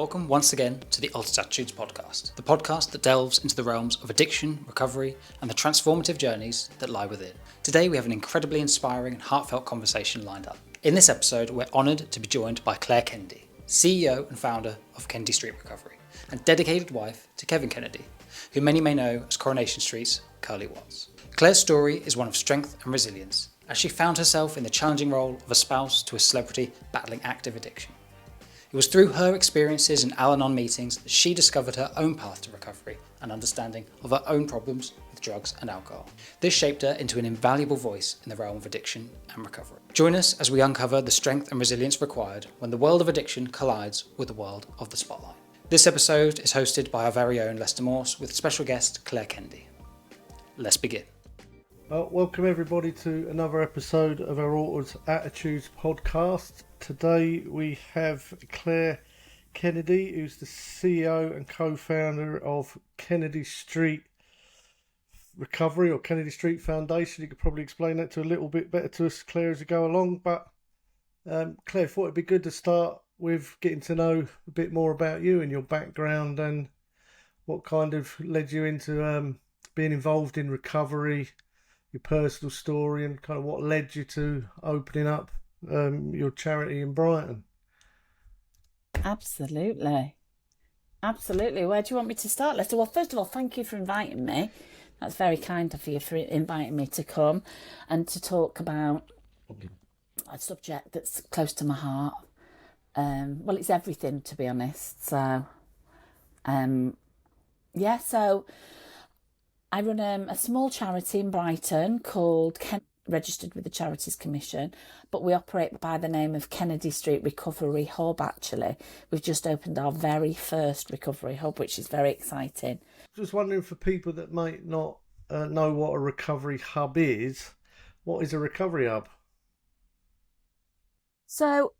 Welcome once again to the Altered Attitudes podcast, the podcast that delves into the realms of addiction, recovery, and the transformative journeys that lie within. Today we have an incredibly inspiring and heartfelt conversation lined up. In this episode, we're honoured to be joined by Clare Kennedy, CEO and founder of Kennedy Street Recovery, and dedicated wife to Kevin Kennedy, who many may know as Coronation Street's Curly Watts. Clare's story is one of strength and resilience, as she found herself in the challenging role of a spouse to a celebrity battling active addiction. It was through her experiences in Al-Anon meetings that she discovered her own path to recovery and understanding of her own problems with drugs and alcohol. This shaped her into an invaluable voice in the realm of addiction and recovery. Join us as we uncover the strength and resilience required when the world of addiction collides with the world of the spotlight. This episode is hosted by our very own Lester Morse with special guest Clare Kennedy. Let's begin. Welcome everybody to another episode of our Altered Attitudes podcast. Today we have Clare Kennedy, who's the CEO and co-founder of Kennedy Street Recovery or Kennedy Street Foundation. You could probably explain that to a little bit better to us, Clare, as we go along. But Clare, I thought it'd be good to start with getting to know a bit more about you and your background and what kind of led you into being involved in recovery, your personal story, and kind of what led you to opening up your charity in Brighton. Absolutely. Where do you want me to start, Lester? Well, first of all, thank you for inviting me. That's very kind of you for inviting me to come and to talk about a subject that's close to my heart. Well, it's everything, to be honest. So I run a small charity in Brighton called registered with the Charities Commission, but we operate by the name of Kennedy Street Recovery Hub. Actually, we've just opened our very first recovery hub, which is very exciting. Just wondering, for people that might not know what a recovery hub is, what is a recovery hub? So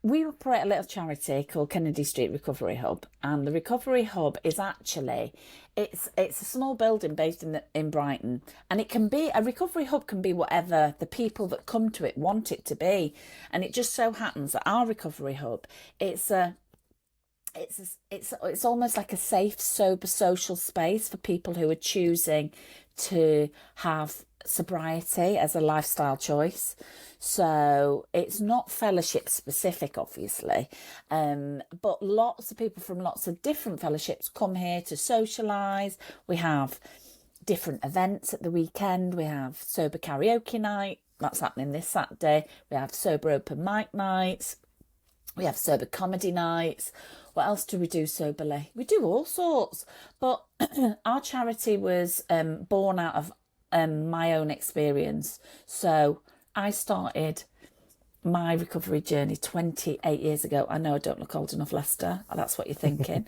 we operate a little charity called Kennedy Street Recovery Hub, and the Recovery Hub is actually it's a small building based in Brighton, and it can be a recovery hub can be whatever the people that come to it want it to be, and it just so happens that our recovery hub it's almost like a safe, sober social space for people who are choosing to have sobriety as a lifestyle choice. So it's not fellowship specific, obviously, but lots of people from lots of different fellowships come here to socialise. We have different events at the weekend. We have sober karaoke night, that's happening this Saturday. We have sober open mic nights. We have sober comedy nights. What else do we do soberly? We do all sorts. But our charity was born out of my own experience. So I started my recovery journey 28 years ago. I know I don't look old enough, Lester. That's what you're thinking.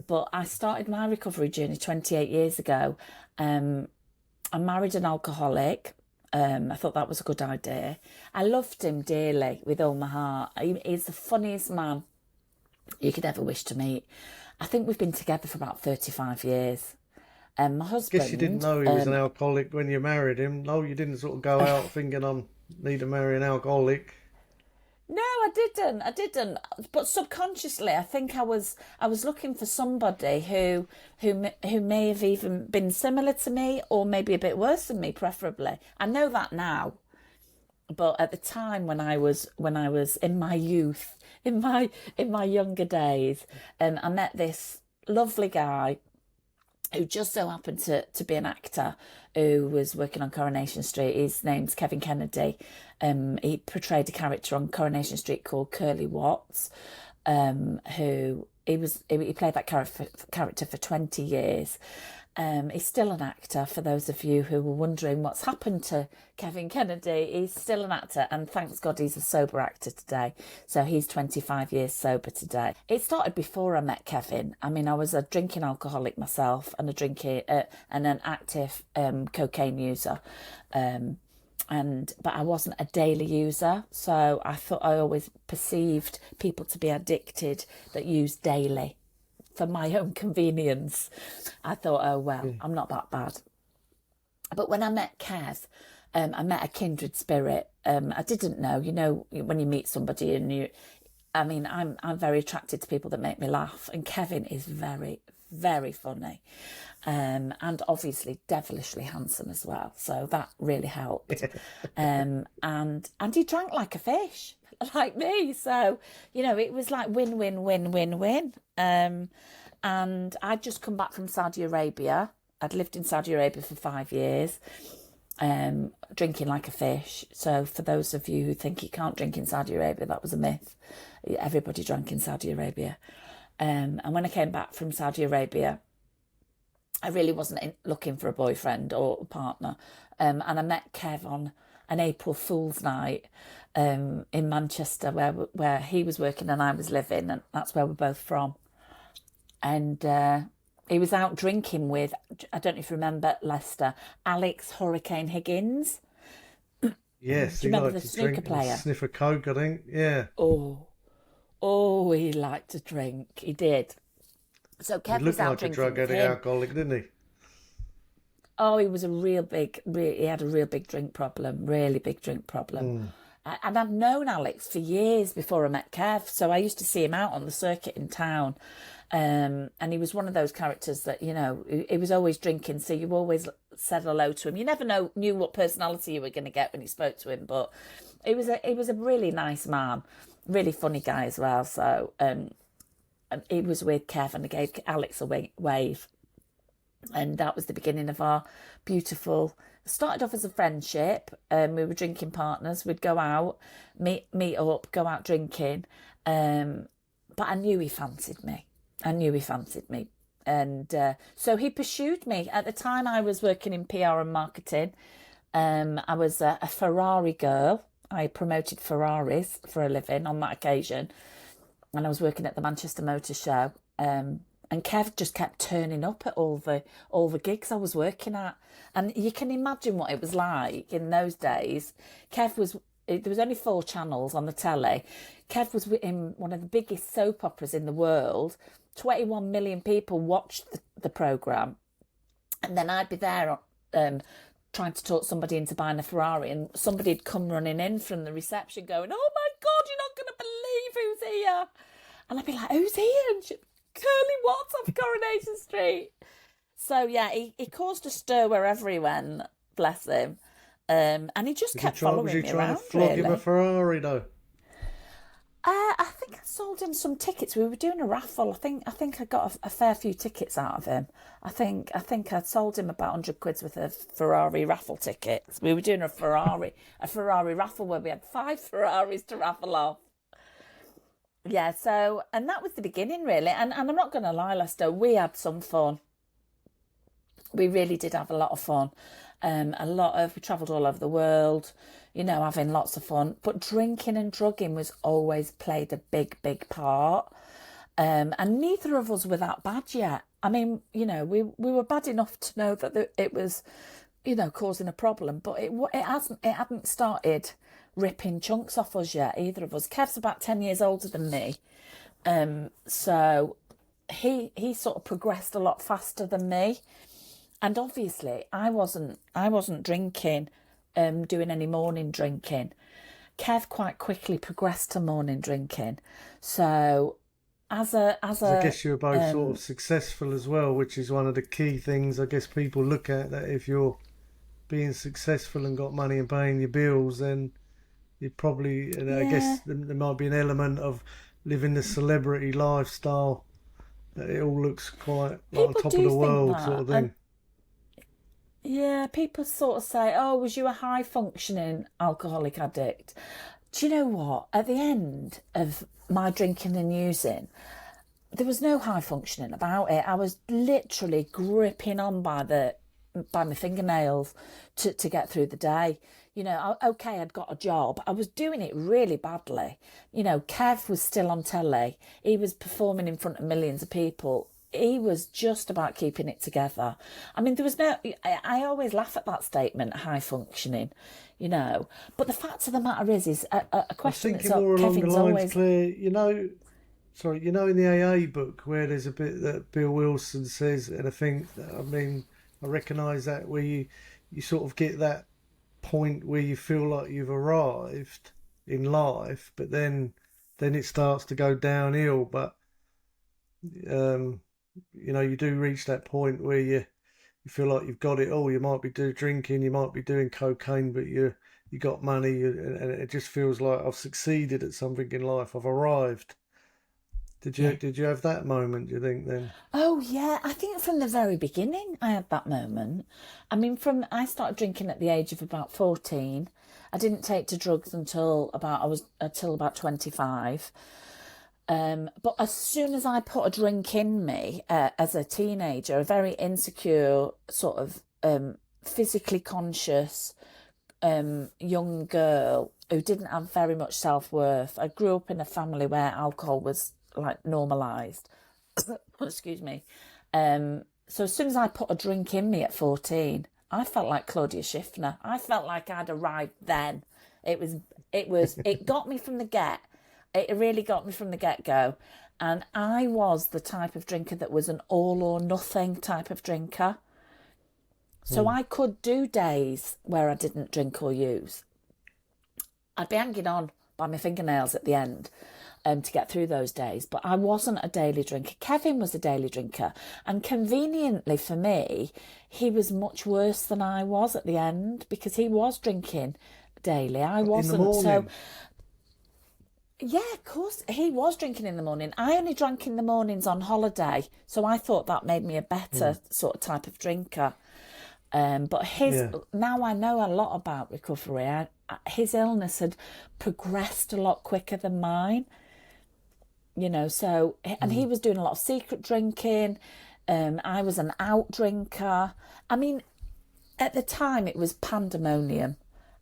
But I started my recovery journey 28 years ago. I married an alcoholic. I thought that was a good idea. I loved him dearly with all my heart. He's the funniest man you could ever wish to meet. I think we've been together for about 35 years. My husband... Guess you didn't know he was an alcoholic when you married him. No, you didn't sort of go out thinking I need to marry an alcoholic. No, I didn't. But subconsciously, I think I was looking for somebody who may have even been similar to me, or maybe a bit worse than me, preferably. I know that now, but at the time when I was in my youth, in my younger days, I met this lovely guy who just so happened to be an actor who was working on Coronation Street. His name's Kevin Kennedy. He portrayed a character on Coronation Street called Curly Watts, who he played that character for 20 years. He's still an actor, for those of you who were wondering what's happened to Kevin Kennedy. He's still an actor, and thanks God he's a sober actor today. So he's 25 years sober today. It started before I met Kevin. I mean, I was a drinking alcoholic myself and an active cocaine user. But I wasn't a daily user, so I always perceived people to be addicted that used daily. For my own convenience, I thought, oh, well, I'm not that bad. But when I met Kev, I met a kindred spirit. I didn't know, when you meet somebody and I mean, I'm very attracted to people that make me laugh, and Kevin is very, very funny, and obviously devilishly handsome as well. So that really helped. And he drank like a fish, like me. So it was like win, win, win, win, win. And I'd just come back from Saudi Arabia. I'd lived in Saudi Arabia for 5 years. Drinking like a fish. So for those of you who think you can't drink in Saudi Arabia, that was a myth. Everybody drank in Saudi Arabia. And when I came back from Saudi Arabia, I really wasn't looking for a boyfriend or a partner. And I met Kev on an April Fool's night in Manchester, where he was working and I was living, and that's where we're both from. And he was out drinking with, I don't know if you remember, Lester, Alex Hurricane Higgins. Yes, do you remember the snooker player? Sniff a coke, I think. Yeah. Oh, he liked to drink. He did. So Kev was out drinking. He looked like a drug-addict alcoholic, didn't he? Oh, he was he had a real big drink problem, really big drink problem. And I'd known Alex for years before I met Kev, so I used to see him out on the circuit in town. And he was one of those characters that, he was always drinking, so you always said hello to him. You never knew what personality you were going to get when you spoke to him, but he was a really nice man, really funny guy as well. So and he was with Kev, and I gave Alex a wave. And that was the beginning of our beautiful, started off as a friendship. We were drinking partners. We'd go out, meet up, go out drinking. But I knew he fancied me. And so he pursued me. At the time, I was working in PR and marketing. I was a Ferrari girl. I promoted Ferraris for a living on that occasion. And I was working at the Manchester Motor Show. And Kev just kept turning up at all the gigs I was working at. And you can imagine what it was like in those days. There was only 4 channels on the telly. Kev was in one of the biggest soap operas in the world. 21 million people watched the programme. And then I'd be there trying to talk somebody into buying a Ferrari, and somebody would come running in from the reception going, "Oh my God, you're not going to believe who's here." And I'd be like, "Who's here?" And Curly Watts off Coronation Street. So yeah, he caused a stir wherever he went, bless him. And he just kept following me around. Was he trying to flog him a Ferrari though? I think I sold him some tickets. We were doing a raffle. I think I got a fair few tickets out of him. I think I sold him about 100 quid's worth of Ferrari raffle tickets. We were doing a Ferrari raffle where we had 5 Ferraris to raffle off. Yeah, so, and that was the beginning, really. And I'm not going to lie, Lester, we had some fun. We really did have a lot of fun. We travelled all over the world, having lots of fun. But drinking and drugging was always played a big, big part. And neither of us were that bad yet. I mean, we were bad enough to know that it was, causing a problem. But it hadn't started ripping chunks off us yet, either of us. Kev's about 10 years older than me. So he sort of progressed a lot faster than me. And obviously I wasn't drinking, doing any morning drinking. Kev quite quickly progressed to morning drinking. So I guess you were both sort of successful as well, which is one of the key things I guess people look at, that if you're being successful and got money and paying your bills, then you probably, I guess there might be an element of living the celebrity lifestyle. It all looks quite like on top of the world sort of thing. Yeah, people sort of say, "Oh, was you a high functioning alcoholic addict?" Do you know what? At the end of my drinking and using, there was no high functioning about it. I was literally gripping on by my fingernails to get through the day. Okay, I'd got a job. I was doing it really badly. Kev was still on telly. He was performing in front of millions of people. He was just about keeping it together. I mean, there was no... I always laugh at that statement, high functioning, But the fact of the matter is a question that's... I was thinking more along Kevin's the lines, always... Claire, in the AA book where there's a bit that Bill Wilson says, and I recognise that where you sort of get that point where you feel like you've arrived in life, but then then it starts to go downhill. But you do reach that point where you feel like you've got it all. You might be drinking, you might be doing cocaine, but you got money, and it just feels like I've succeeded at something in life. I've arrived. Did you have that moment, do you think, then? Oh yeah, I think from the very beginning I had that moment. I mean, I started drinking at the age of about 14. I didn't take to drugs until about 25. But as soon as I put a drink in me, as a teenager, a very insecure, sort of physically conscious young girl who didn't have very much self-worth. I grew up in a family where alcohol was like normalised. Excuse me. So as soon as I put a drink in me at 14, I felt like Claudia Schiffer. I felt like I'd arrived then. It got me from the get. It really got me from the get-go. And I was the type of drinker that was an all or nothing type of drinker. So I could do days where I didn't drink or use. I'd be hanging on by my fingernails at the end to get through those days. But I wasn't a daily drinker. Kevin was a daily drinker. And conveniently for me, he was much worse than I was at the end because he was drinking daily. I wasn't. In the morning? So, yeah, of course, he was drinking in the morning. I only drank in the mornings on holiday. So I thought that made me a better sort of type of drinker. But now I know a lot about recovery. His illness had progressed a lot quicker than mine, so, and he was doing a lot of secret drinking. I was an out drinker. I mean, at the time it was pandemonium.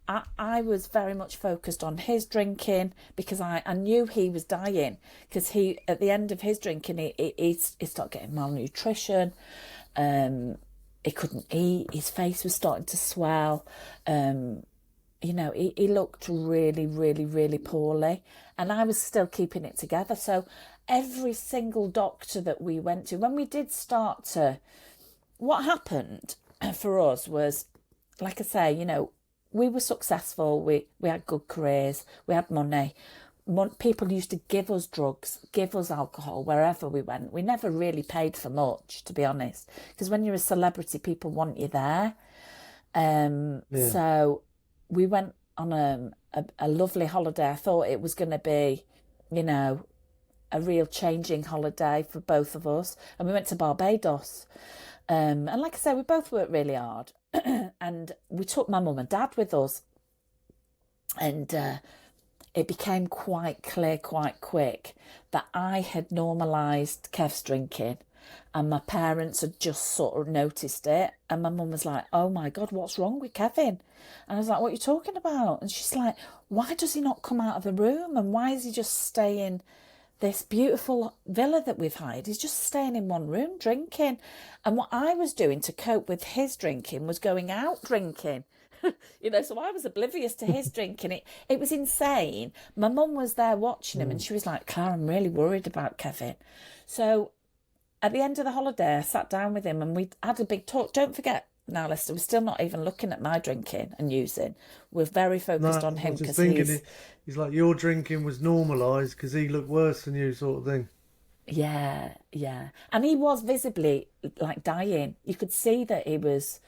I was very much focused on his drinking because I knew he was dying because at the end of his drinking, he started getting malnutrition. He couldn't eat. His face was starting to swell. He looked really, really, really poorly. And I was still keeping it together. So every single doctor that we went to, when we did start to... What happened for us was, like I say, we were successful. We had good careers. We had money. People used to give us drugs, give us alcohol wherever we went. We never really paid for much, to be honest, because when you're a celebrity, people want you there. So we went on a lovely holiday. I thought it was going to be, a real changing holiday for both of us. And we went to Barbados. And like I said, we both worked really hard. And we took my mum and dad with us. And it became quite clear quite quick that I had normalised Kev's drinking and my parents had just sort of noticed it. And my mum was like, oh my God, what's wrong with Kevin? And I was like, what are you talking about? And she's like, why does he not come out of the room? And why is he just staying this beautiful villa that we've hired? He's just staying in one room drinking. And what I was doing to cope with his drinking was going out drinking. So I was oblivious to his drinking. It was insane. My mum was there watching him and she was like, Claire, I'm really worried about Kevin. So at the end of the holiday, I sat down with him and we had a big talk. Don't forget, now, Lester, we're still not even looking at my drinking and using. We're very focused on him because he's like, your drinking was normalised because he looked worse than you, sort of thing. Yeah. And he was visibly like dying. You could see that he was...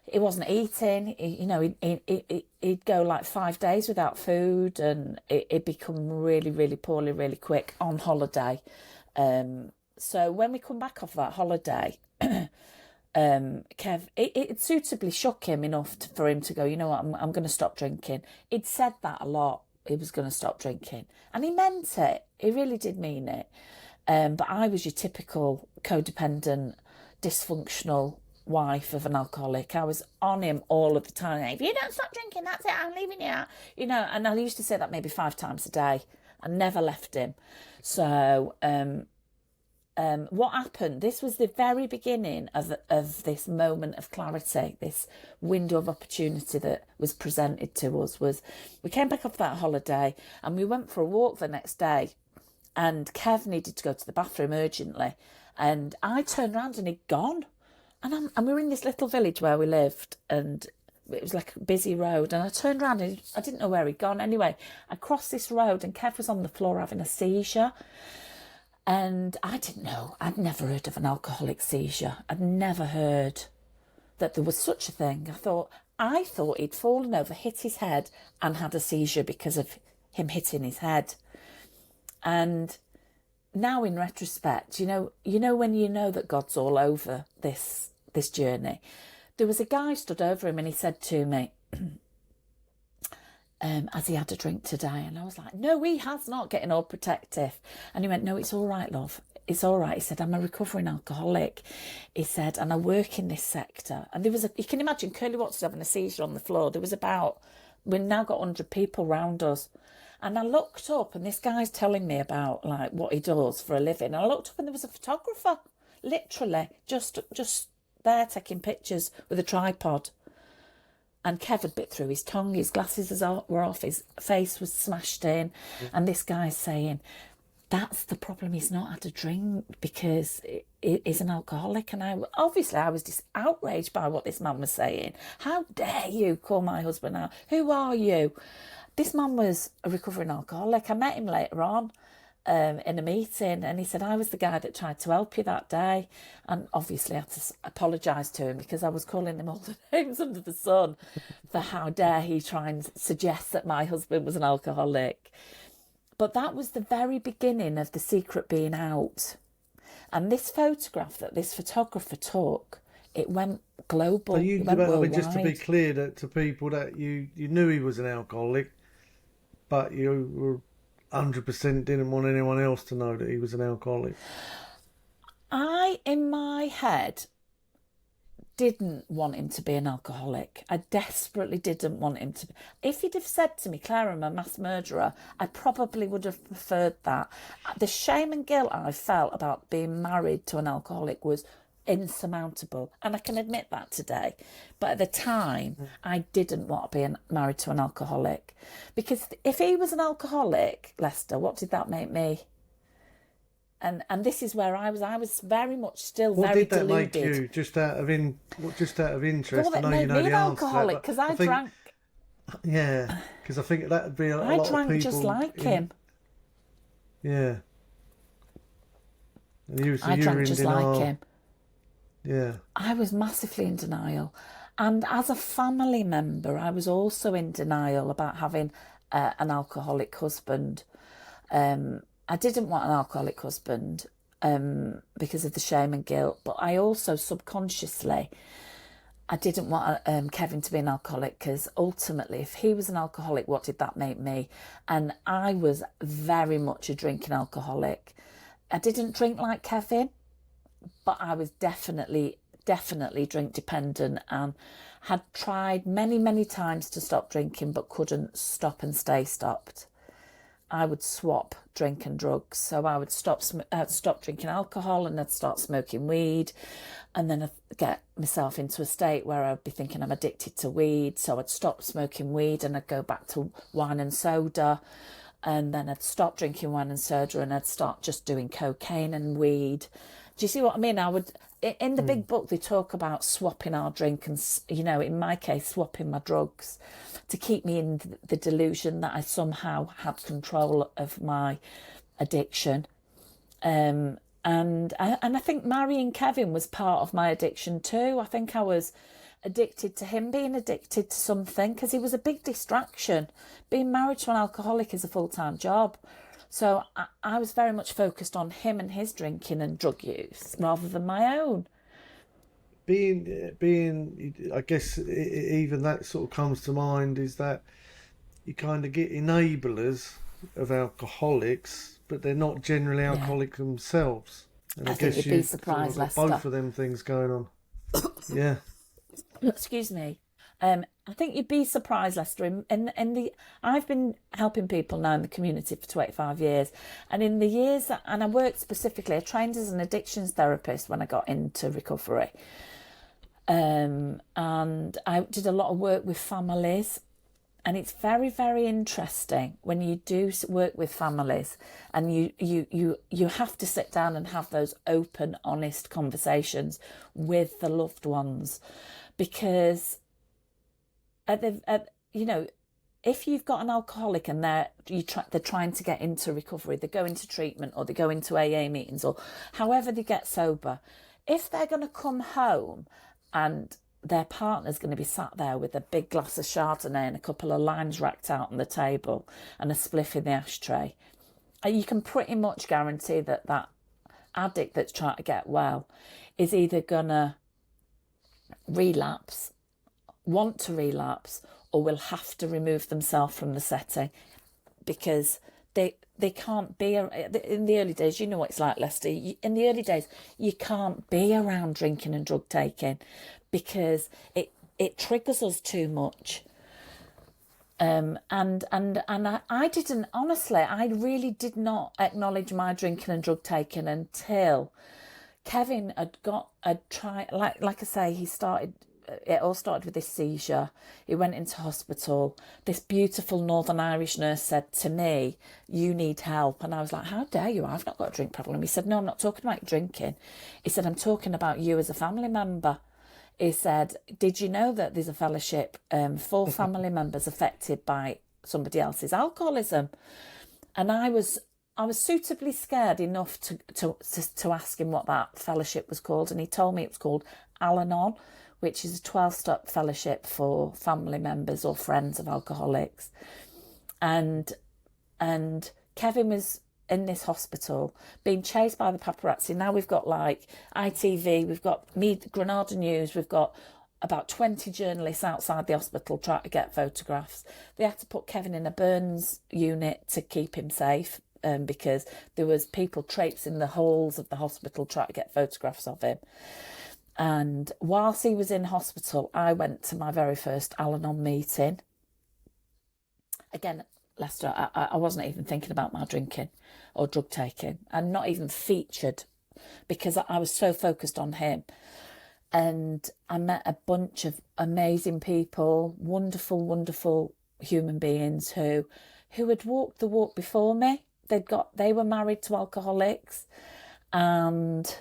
He wasn't eating, he'd go like 5 days without food and it'd become really, really poorly, really quick on holiday. So when we come back off that holiday, Kev, it suitably shook him enough for him to go, you know what, I'm going to stop drinking. He'd said that a lot, he was going to stop drinking. And he meant it, he really did mean it. But I was your typical codependent, dysfunctional wife of an alcoholic. I was on him all of the time. If you don't stop drinking, that's it, I'm leaving you out. And I used to say that maybe 5 times a day. I never left him. So what happened, this was the very beginning of this moment of clarity, this window of opportunity that was presented to us, was we came back off that holiday and we went for a walk the next day and Kev needed to go to the bathroom urgently and I turned around and he'd gone. And we were in this little village where we lived and it was like a busy road, and I turned around and I didn't know where he'd gone. Anyway, I crossed this road and Kev was on the floor having a seizure. And I didn't know. I'd never heard of an alcoholic seizure. I'd never heard that there was such a thing. I thought he'd fallen over, hit his head, and had a seizure because of him hitting his head. And now, in retrospect, you know when you know that God's all over this journey. There was a guy stood over him, and he said to me, has he had a drink today? And I was like, no, he has not, getting all protective. And he went, no, it's all right, love. It's all right. He said, I'm a recovering alcoholic. He said, and I work in this sector. And you can imagine Curly Watts having a seizure on the floor. We've now got 100 people round us. And I looked up, and this guy's telling me about like what he does for a living. And I looked up, and there was a photographer, literally, just there taking pictures with a tripod. And Kev had bit through his tongue, his glasses were off, his face was smashed in. And this guy's saying, that's the problem, he's not had a drink because he's an alcoholic. And I was outraged by what this man was saying. How dare you call my husband out? Who are you? This man was a recovering alcoholic. I met him later on in a meeting, and he said, I was the guy that tried to help you that day. And obviously I had to apologise to him because I was calling him all the names under the sun for how dare he try and suggest that my husband was an alcoholic. But that was the very beginning of the secret being out. And this photograph that this photographer took, it went global. So just to be clear to people that you knew he was an alcoholic, but you were 100% didn't want anyone else to know that he was an alcoholic. I, in my head, didn't want him to be an alcoholic. I desperately didn't want him to be. If he'd have said to me, Claire, I'm a mass murderer, I probably would have preferred that. The shame and guilt I felt about being married to an alcoholic was insurmountable, and I can admit that today. But at the time, I didn't want to be married to an alcoholic, because if he was an alcoholic, Lester, what did that make me? And this is where I was very much still very deluded. What did that make you? Just out of interest? Well, I know you know the answer. It made me an alcoholic because I drank. Yeah, because I think that would be a lot of people. I drank just like him. Yeah. I drank just like him. Yeah. I was massively in denial. And as a family member, I was also in denial about having an alcoholic husband. I didn't want an alcoholic husband because of the shame and guilt, but I also subconsciously, I didn't want Kevin to be an alcoholic, because ultimately, if he was an alcoholic, what did that make me? And I was very much a drinking alcoholic. I didn't drink like Kevin, but I was definitely drink dependent, and had tried many, many times to stop drinking, but couldn't stop and stay stopped. I would swap drink and drugs. So I would stop drinking alcohol, and I'd start smoking weed, and then I'd get myself into a state where I'd be thinking I'm addicted to weed. So I'd stop smoking weed and I'd go back to wine and soda, and then I'd stop drinking wine and soda and I'd start just doing cocaine and weed. Do you see what I mean? I would, in the big book, they talk about swapping our drink and, in my case, swapping my drugs to keep me in the delusion that I somehow had control of my addiction. And I think marrying Kevin was part of my addiction too. I think I was addicted to him being addicted to something, because he was a big distraction. Being married to an alcoholic is a full-time job. So I was very much focused on him and his drinking and drug use rather than my own. Being, I guess even that sort of comes to mind, is that you kind of get enablers of alcoholics, but they're not generally alcoholic themselves. And I guess you'd be surprised, sort of Lester. both of them things going on. Yeah. Excuse me. I think you'd be surprised, Lester. I've been helping people now in the community for 25 years, and in the years and I worked specifically, I trained as an addictions therapist when I got into recovery, and I did a lot of work with families, and it's very, very interesting when you do work with families, and you have to sit down and have those open, honest conversations with the loved ones, because if you've got an alcoholic and they're trying to get into recovery, they go into treatment or they go into AA meetings or however they get sober, if they're going to come home and their partner's going to be sat there with a big glass of Chardonnay and a couple of limes racked out on the table and a spliff in the ashtray, you can pretty much guarantee that that addict that's trying to get well is either going to relapse, want to relapse, or will have to remove themselves from the setting because they can't be in the early days. You know what it's like, Lester. In the early days, you can't be around drinking and drug taking because it triggers us too much. And I didn't, honestly, I really did not acknowledge my drinking and drug taking until Kevin had tried, like I say, it all started with this seizure. He went into hospital. This beautiful Northern Irish nurse said to me, "You need help." And I was like, "How dare you? I've not got a drink problem." He said, "No, I'm not talking about drinking." He said, "I'm talking about you as a family member." He said, "Did you know that there's a fellowship for family members affected by somebody else's alcoholism?" And I was suitably scared enough to ask him what that fellowship was called. And he told me it was called Al-Anon, which is a 12-step fellowship for family members or friends of alcoholics. And Kevin was in this hospital being chased by the paparazzi. Now we've got like ITV, we've got Granada News, we've got about 20 journalists outside the hospital trying to get photographs. They had to put Kevin in a burns unit to keep him safe because there was people traipsing the halls of the hospital trying to get photographs of him. And whilst he was in hospital, I went to my very first Al-Anon meeting. Again, Lester, I wasn't even thinking about my drinking or drug taking, and not even featured because I was so focused on him. And I met a bunch of amazing people, wonderful, wonderful human beings who had walked the walk before me. They were married to alcoholics, and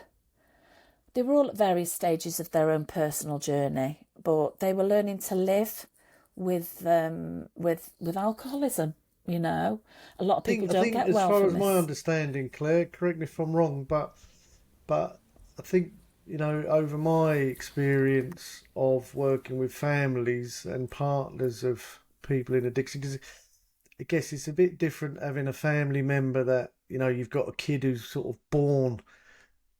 they were all at various stages of their own personal journey, but they were learning to live with alcoholism. You know, a lot of people don't get well from this. As far as my understanding, Claire, correct me if I'm wrong, but I think, you know, over my experience of working with families and partners of people in addiction, because I guess it's a bit different having a family member that, you know, you've got a kid who's sort of born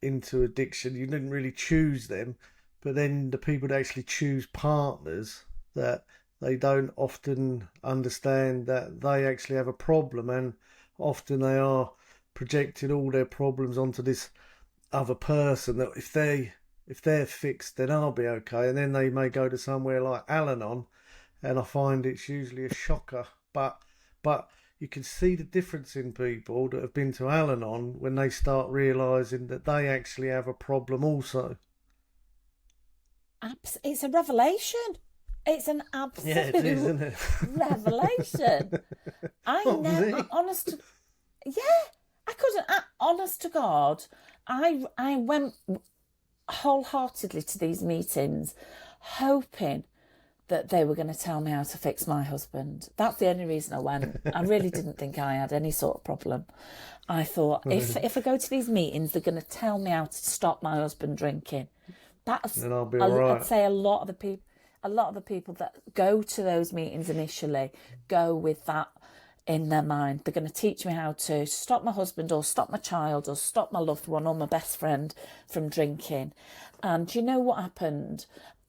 into addiction. You didn't really choose them, but then the people that actually choose partners, that they don't often understand that they actually have a problem, and often they are projecting all their problems onto this other person, that if they're fixed then I'll be okay. And then they may go to somewhere like Al-Anon, and I find it's usually a shocker, but you can see the difference in people that have been to Al-Anon when they start realising that they actually have a problem also. It's a revelation. It's an absolute it is, isn't it? revelation. I couldn't. Honest to God, I went wholeheartedly to these meetings, hoping that they were going to tell me how to fix my husband. That's the only reason I went. I really didn't think I had any sort of problem. I thought if I go to these meetings, they're going to tell me how to stop my husband drinking. Then I'll be all right. I'd say a lot of the people that go to those meetings initially go with that in their mind. They're going to teach me how to stop my husband or stop my child or stop my loved one or my best friend from drinking. And you know what happened?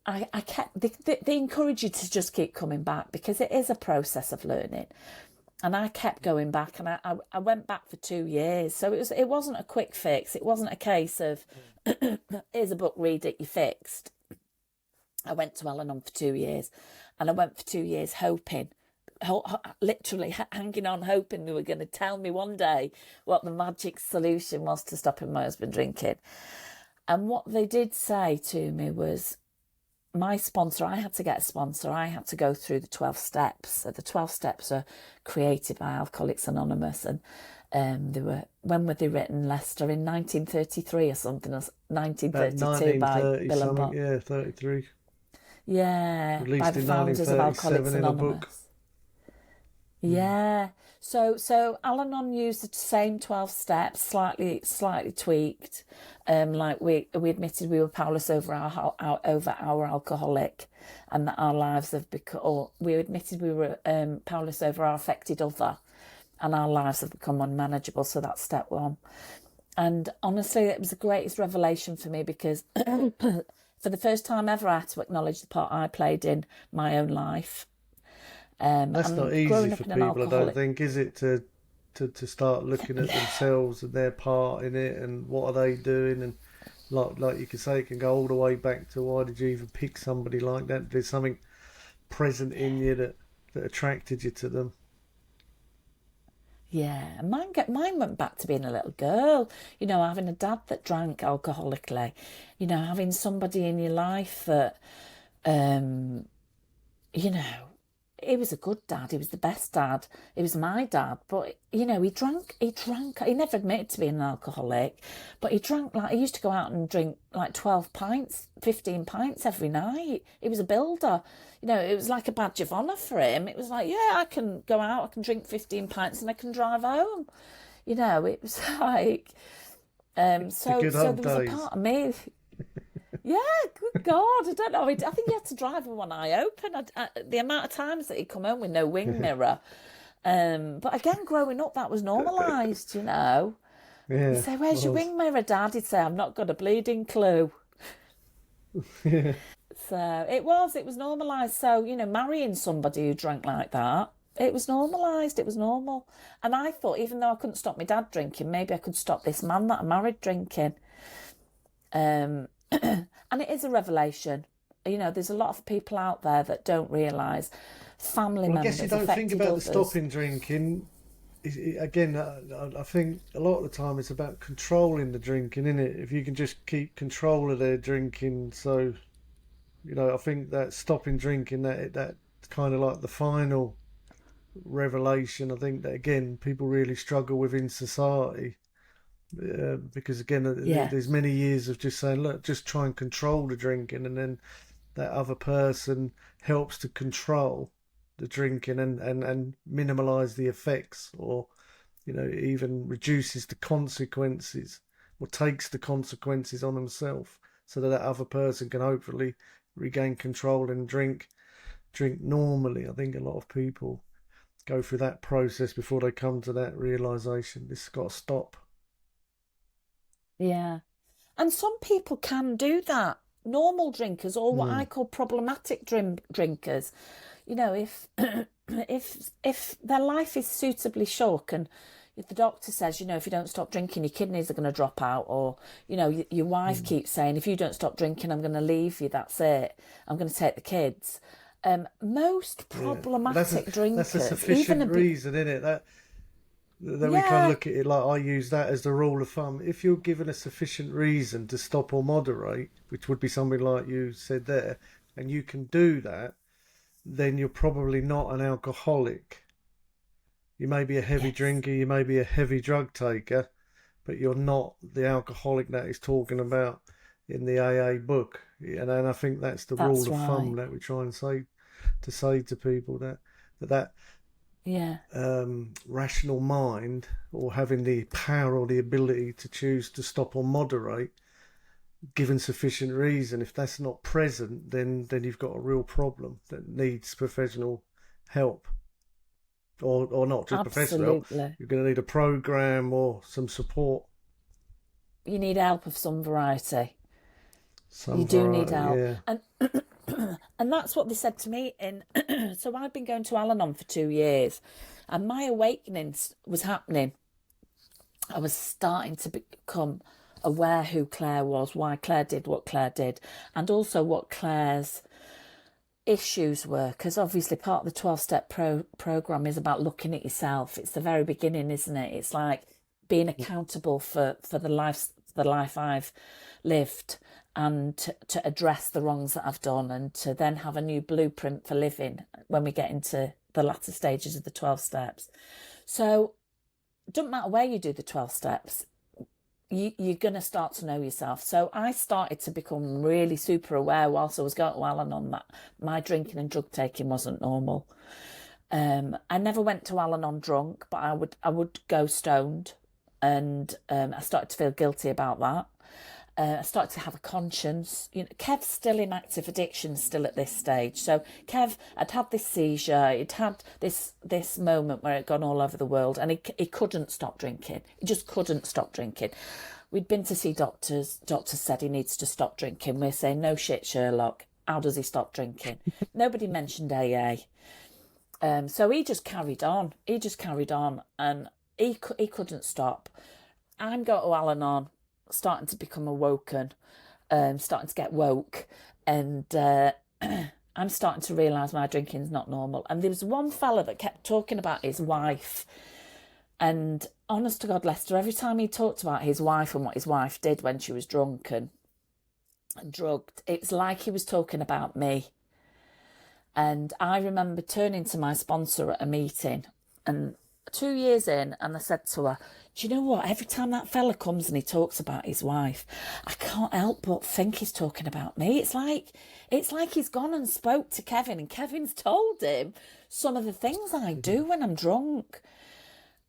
I kept, they encourage you to just keep coming back because it is a process of learning. And I kept going back, and I went back for 2 years. So it wasn't a quick fix. It wasn't a case of, here's a book, read it, you're fixed. I went to Al-Anon for 2 years, and I went for 2 years hoping, literally hanging on, hoping they were going to tell me one day what the magic solution was to stopping my husband drinking. And what they did say to me was, my sponsor, I had to get a sponsor. I had to go through the 12 steps. So the 12 steps are created by Alcoholics Anonymous, and when were they written, Lester? In 1933 or something, or 1932 by Bill and Bob. Yeah, 33. Yeah, by released the in founders of Alcoholics 1937 in a book. Anonymous. Yeah. So Al-Anon used the same 12 steps, slightly tweaked. Like we admitted we were powerless over our alcoholic, and that our lives have become. Or we admitted we were powerless over our affected other, and our lives have become unmanageable. So that's step one. And honestly, it was the greatest revelation for me because for the first time ever, I had to acknowledge the part I played in my own life. That's And not easy growing for up in an people, I don't alcoholic, think, is it, to start looking at themselves and their part in it and what are they doing, and like you could say, it can go all the way back to why did you even pick somebody like that? There's something present in you that attracted you to them. yeah, mine went back to being a little girl. Having a dad that drank alcoholically. Having somebody in your life that, you know, he was a good dad. He was the best dad. He was my dad. But, he drank. He never admitted to being an alcoholic, but he drank he used to go out and drink like 12 pints, 15 pints every night. He was a builder. It was like a badge of honour for him. It was like, yeah, I can go out, I can drink 15 pints and I can drive home. It was like, so good there old was a days. part of me. Yeah, good God, I don't know. I think he had to drive with one eye open. The amount of times that he'd come home with no wing mirror. But again, growing up, that was normalised, Yeah, You'd say, where's your wing mirror, Dad? He'd say, I've not got a bleeding clue. yeah. So it was normalised. So, marrying somebody who drank like that, it was normalised. It was normal. And I thought, even though I couldn't stop my dad drinking, maybe I could stop this man that I married drinking. And it is a revelation. There's a lot of people out there that don't realise family Well, I members guess you don't think affected about others. the stopping drinking. Again, I think a lot of the time it's about controlling the drinking, isn't it? If you can just keep control of their drinking, so I think that stopping drinking, that's kind of like the final revelation. I think that again, people really struggle with in society. Because again, Yeah, there's many years of just saying, look, just try and control the drinking, and then that other person helps to control the drinking and minimize the effects, or even reduces the consequences, or takes the consequences on himself, so that other person can hopefully regain control and drink normally. I think a lot of people go through that process before they come to that realization. This has got to stop. yeah. And some people can do that. Normal drinkers, or what I Mm. call problematic drinkers. If if their life is suitably shook, and if the doctor says, if you don't stop drinking, your kidneys are going to drop out, or your wife keeps saying, if you don't stop drinking, I'm going to leave you. That's it. I'm going to take the kids. Most Yeah, but problematic drinkers, that's a sufficient reason, isn't it? That we kind of yeah, look at it like, I use that as the rule of thumb. If you're given a sufficient reason to stop or moderate, which would be something like you said there, and you can do that, then you're probably not an alcoholic. You may be a heavy yes, drinker, you may be a heavy drug taker, but you're not the alcoholic that is talking about in the AA book. And I think that's the that's rule of right. thumb that we try and say to people, that Yeah, rational mind, or having the power or the ability to choose to stop or moderate, given sufficient reason, if that's not present, then you've got a real problem that needs professional help, or not just professional help. absolutely. You're going to need a program or some support, You need help of some variety. You some do need variety. help. Yeah. And and that's what they said to me in so I've been going to Al-Anon for 2 years, and my awakening was happening. I was starting to become aware who Clare was, why Clare did what Clare did, and also what Clare's issues were, because obviously part of the 12-step program is about looking at yourself. It's the very beginning, isn't it? It's like being accountable for the life I've lived, and to address the wrongs that I've done, and to then have a new blueprint for living when we get into the latter stages of the 12 steps. So it doesn't matter where you do the 12 steps. you're going to start to know yourself. So I started to become really super aware whilst I was going to Al-Anon that my drinking and drug taking wasn't normal. I never went to Al-Anon drunk, but I would go stoned, and I started to feel guilty about that. I started to have a conscience. You know, Kev's still in active addiction still at this stage. So Kev had this seizure. He'd had this moment where it had gone all over the world, and he couldn't stop drinking. He just couldn't stop drinking. We'd been to see doctors. Doctors said he needs to stop drinking. We're saying, no shit, Sherlock. How does he stop drinking? Nobody mentioned AA. So he just carried on. And he couldn't stop. I'm going to Al-Anon, starting to become awoken, starting to get woke, and I'm starting to realise my drinking's not normal. And there was one fella that kept talking about his wife, and honest to God, Lester, every time he talked about his wife and what his wife did when she was drunk and drugged, it's like he was talking about me. And I remember turning to my sponsor at a meeting, and 2 years in, and I said to her, do you know what? Every time that fella comes and he talks about his wife, I can't help but think he's talking about me. It's like he's gone and spoke to Kevin, and Kevin's told him some of the things I do when I'm drunk.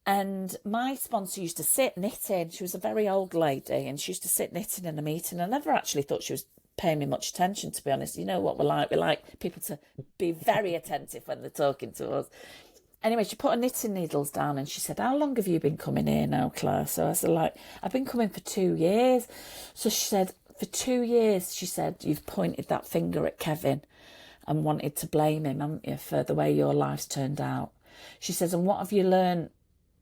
And my sponsor used to sit knitting. She was a very old lady, and she used to sit knitting in a meeting. I never actually thought she was paying me much attention, to be honest. You know what we're like? We like people to be very attentive when they're talking to us. Anyway, she put her knitting needles down and she said, how long have you been coming here now, Claire? So I said, I've been coming for 2 years. So she said, for 2 years, she said, you've pointed that finger at Kevin and wanted to blame him, haven't you, for the way your life's turned out. She says, and what have you learned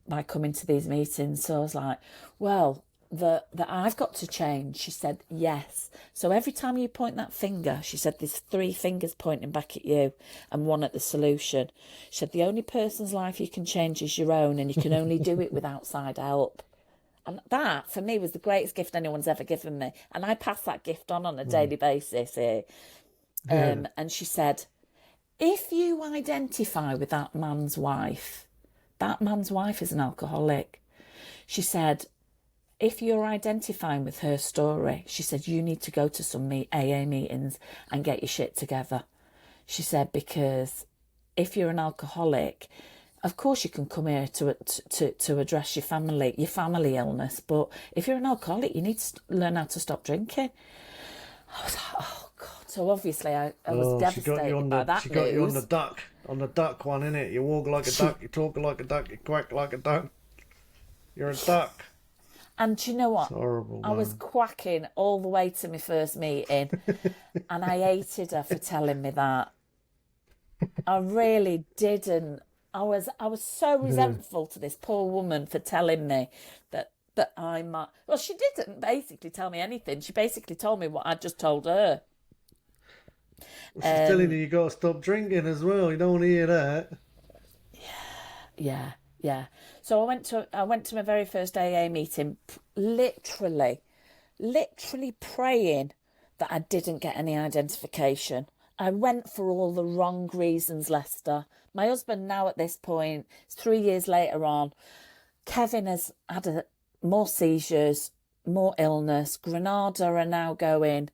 by coming to these meetings? So I was like, well, that I've got to change. She said, yes. So every time you point that finger, she said, there's 3 fingers pointing back at you and 1 at the solution. She said, the only person's life you can change is your own, and you can only do it with outside help. And that, for me, was the greatest gift anyone's ever given me. And I pass that gift on a daily basis here. And she said, if you identify with that man's wife is an alcoholic. She said, if you're identifying with her story, she said, you need to go to some AA meetings and get your shit together. She said, because if you're an alcoholic, of course you can come here to address your family illness, but if you're an alcoholic, you need to learn how to stop drinking. I was like, oh God. So obviously I was devastated by that news. She got you on the duck one, innit? You walk like a duck, you talk like a duck, you quack like a duck. You're a duck. And do you know what? It's horrible, man. I was quacking all the way to my first meeting, and I hated her for telling me that. I really didn't. I was so resentful to this poor woman for telling me that I might. Well, she didn't basically tell me anything. She basically told me what I just told her. She's telling you got to stop drinking as well. You don't want to hear that. Yeah. So I went to my very first AA meeting, literally praying that I didn't get any identification. I went for all the wrong reasons, Lester. My husband now at this point, it's 3 years later on, Kevin has had more seizures, more illness. Granada are now going,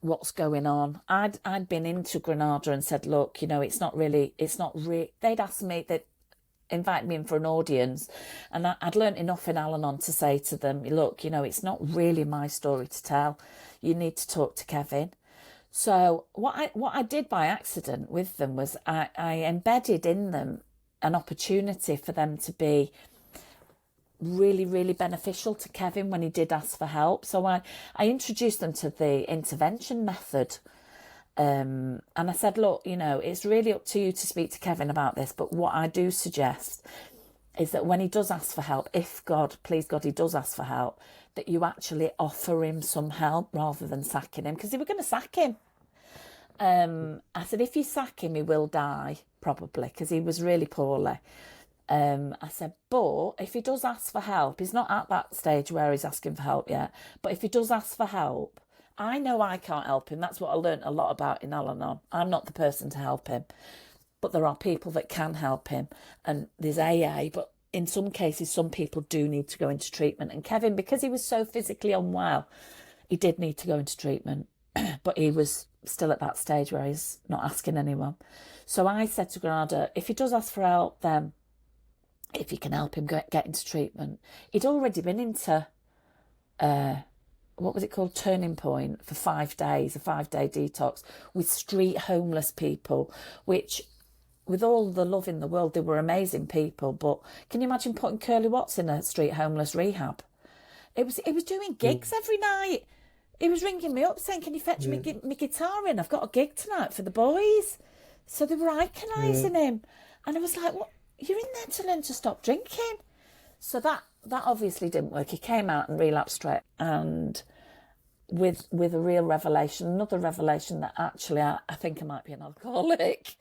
what's going on? I'd been into Granada and said, look, you know, it's not really. They'd asked me, they'd invite me in for an audience, and I'd learnt enough in Al-Anon to say to them, look, you know, it's not really my story to tell. You need to talk to Kevin. So what I did by accident with them was I embedded in them an opportunity for them to be really, really beneficial to Kevin when he did ask for help. So I introduced them to the intervention method. And I said, look, you know, it's really up to you to speak to Kevin about this. But what I do suggest is that when he does ask for help, if God, please God, he does ask for help, that you actually offer him some help rather than sacking him. Because they were going to sack him. I said, if you sack him, he will die, probably, because he was really poorly. I said, but if he does ask for help, he's not at that stage where he's asking for help yet. But if he does ask for help, I know I can't help him. That's what I learnt a lot about in Al-Anon. I'm not the person to help him. But there are people that can help him. And there's AA. But in some cases, some people do need to go into treatment. And Kevin, because he was so physically unwell, he did need to go into treatment, but he was still at that stage where he's not asking anyone. So I said to Granada, if he does ask for help, then if you can help him get into treatment. He'd already been into, what was it called, Turning Point for 5 days, a 5-day detox with street homeless people, which, with all the love in the world, they were amazing people. But can you imagine putting Curly Watts in a street homeless rehab? It was doing gigs every night. He was ringing me up saying, can you fetch me guitar in? I've got a gig tonight for the boys. So they were iconising him. And I was like, what? You're in there to learn to stop drinking. So that obviously didn't work. He came out and relapsed straight. And with a real revelation, another revelation that actually I think I might be an alcoholic.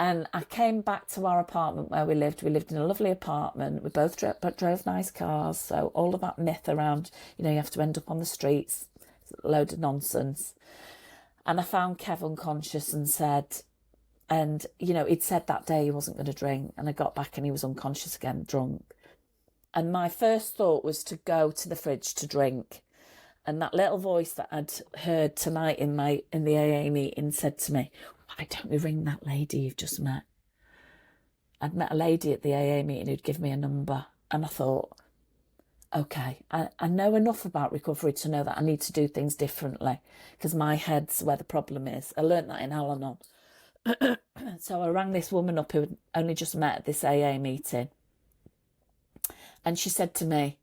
And I came back to our apartment where we lived. We lived in a lovely apartment. We both drove nice cars. So all of that myth around, you have to end up on the streets, a load of nonsense. And I found Kev unconscious and said, he'd said that day he wasn't going to drink. And I got back and he was unconscious again, drunk. And my first thought was to go to the fridge to drink. And that little voice that I'd heard tonight in the AA meeting said to me, why don't we ring that lady you've just met? I'd met a lady at the AA meeting who'd give me a number. And I thought, okay, I know enough about recovery to know that I need to do things differently because my head's where the problem is. I learnt that in Al-Anon. So I rang this woman up who had only just met at this AA meeting. And she said to me,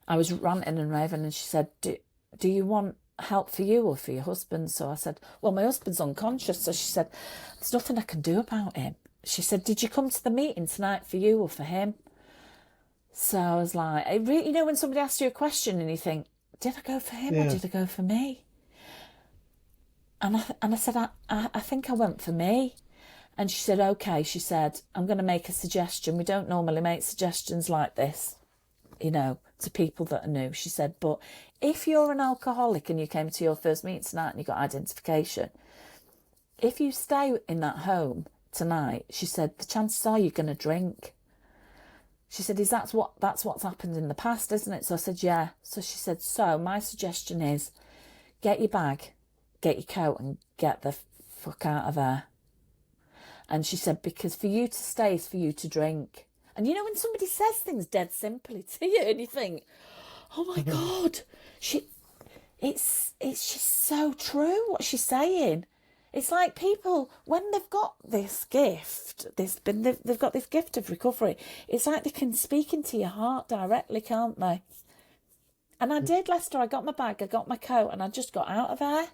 I was ranting and raving, and she said, do you want help for you or for your husband? So I said, well, my husband's unconscious. So she said, there's nothing I can do about him. She said, did you come to the meeting tonight for you or for him? So I was like, when somebody asks you a question and you think, did I go for him or did I go for me? And I said, I think I went for me. And she said, okay. She said, I'm going to make a suggestion. We don't normally make suggestions like this, to people that are new. She said, but if you're an alcoholic and you came to your first meeting tonight and you got identification, if you stay in that home tonight, she said, the chances are you're going to drink. She said, that's what's happened in the past, isn't it? So I said, yeah. So she said, so my suggestion is get your bag, get your coat and get the fuck out of there. And she said, because for you to stay is for you to drink. And when somebody says things dead simply to you and you think, oh my God, it's just so true what she's saying. It's like people, when they've got this gift, they've got this gift of recovery, it's like they can speak into your heart directly, can't they? And I did, Lester. I got my bag, I got my coat, and I just got out of there.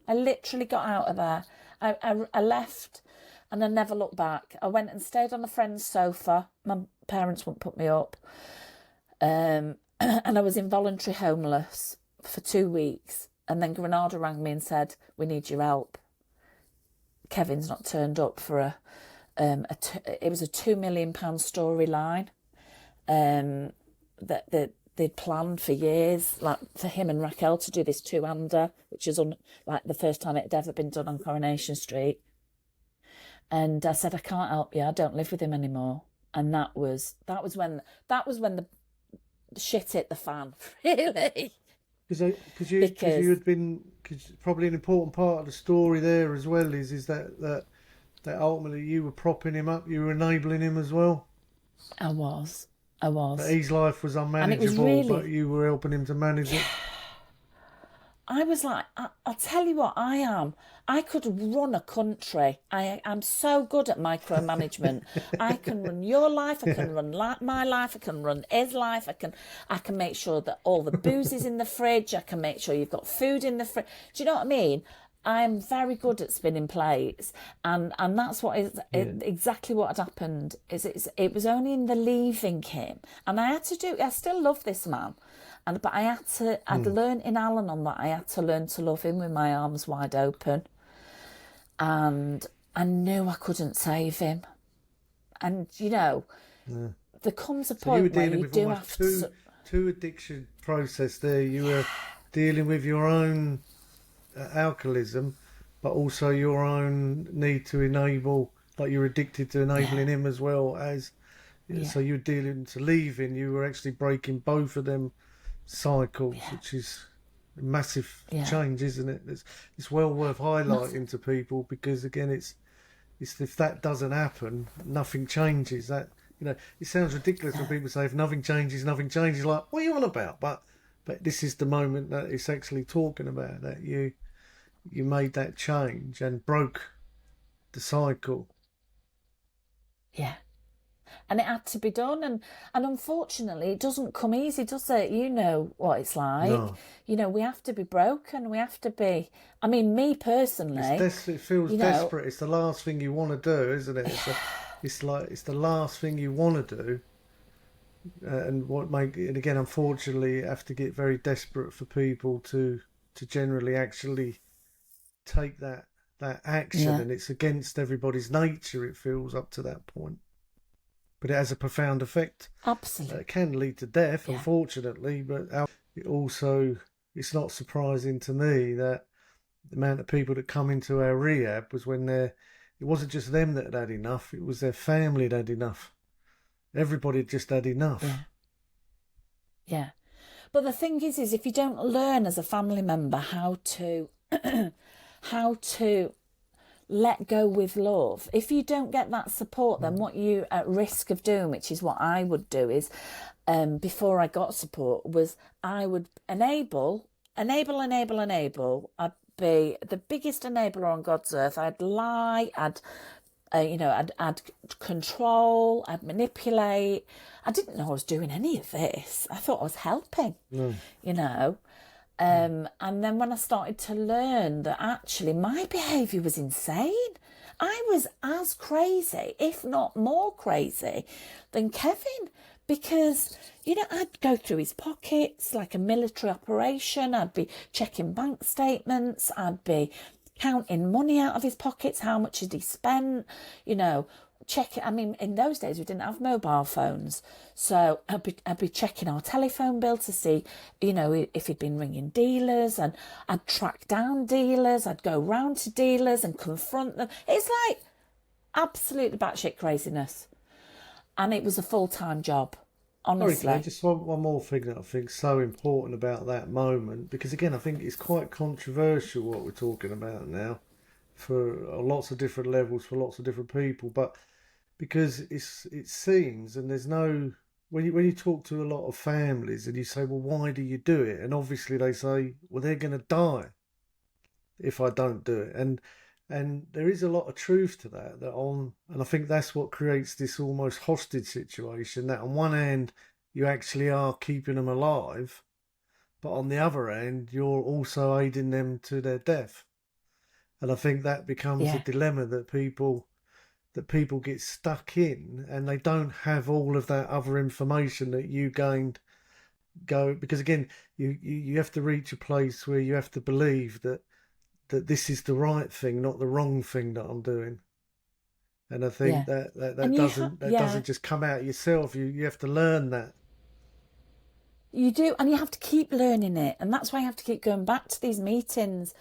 I literally got out of there. I left and I never looked back. I went and stayed on a friend's sofa. My parents wouldn't put me up. And I was involuntary homeless for 2 weeks. And then Granada rang me and said, we need your help. Kevin's not turned up for it was a £2 million storyline that they'd planned for years, like for him and Raquel to do this two-hander, which is like the first time it had ever been done on Coronation Street. And I said, I can't help you. I don't live with him anymore. And that was when the shit hit the fan, really. Because you had been, cause probably an important part of the story there as well is that ultimately you were propping him up, you were enabling him as well. I was. That his life was unmanageable, but you were helping him to manage it. I was like, I'll tell you what I am. I could run a country. I'm so good at micromanagement. I can run your life. I can run my life. I can run his life. I can make sure that all the booze is in the fridge. I can make sure you've got food in the fridge. Do you know what I mean? I'm very good at spinning plates, and that's what is exactly what had happened. It was only in the leaving him, and I had to do. I still love this man, but I had to. I'd learned in Al-Anon that I had to learn to love him with my arms wide open, and I knew I couldn't save him, and there comes a point where you do have to. Two addiction process there. You were dealing with your own alcoholism, but also your own need to enable, like you're addicted to enabling him as well as So you're dealing to leaving, you were actually breaking both of them cycles, which is a massive change, isn't it? It's well worth highlighting to people, because again, it's if that doesn't happen, nothing changes. That, it sounds ridiculous when people say if nothing changes, nothing changes. Like, what are you on about? But this is the moment that it's actually talking about, that you made that change and broke the cycle. Yeah. And it had to be done, and unfortunately it doesn't come easy, does it? You know what it's like. No. We have to be broken, we have to be, I mean, me personally, it feels desperate. It's the last thing you want to do, isn't it? It's the last thing you want to do, and again, unfortunately, you have to get very desperate for people to generally actually take that action, and it's against everybody's nature, it feels, up to that point. But it has a profound effect. Absolutely. It can lead to death, unfortunately, but it's not surprising to me that the amount of people that come into our rehab was when it wasn't just them that had enough, it was their family that had enough. Everybody had just had enough. Yeah. But the thing is if you don't learn as a family member how to let go with love, if you don't get that support, then what you at risk of doing, which is what I would do, is before I got support, was I would enable. I'd be the biggest enabler on God's earth. I'd lie, I'd control, I'd manipulate. I didn't know I was doing any of this. I thought I was helping, And then when I started to learn that actually my behaviour was insane, I was as crazy, if not more crazy, than Kevin. Because, I'd go through his pockets like a military operation. I'd be checking bank statements. I'd be counting money out of his pockets. How much had he spent? Check it. I mean, in those days we didn't have mobile phones, so I'd be checking our telephone bill to see, if he'd been ringing dealers, and I'd track down dealers. I'd go round to dealers and confront them. It's like absolutely batshit craziness, and it was a full-time job. Honestly. Sorry, just one more thing that I think is so important about that moment, because again, I think it's quite controversial what we're talking about now, for lots of different levels, for lots of different people, but because it seems, and there's no, when you talk to a lot of families and you say, well, why do you do it? And obviously they say, well, they're going to die if I don't do it. And there is a lot of truth to that, and I think that's what creates this almost hostage situation, that on one hand, you actually are keeping them alive, but on the other hand, you're also aiding them to their death. And I think that becomes a dilemma that people get stuck in, and they don't have all of that other information that you gained. Because again, you have to reach a place where you have to believe that this is the right thing, not the wrong thing that I'm doing. And I think that doesn't just come out yourself. You have to learn that. You do, and you have to keep learning it, and that's why you have to keep going back to these meetings.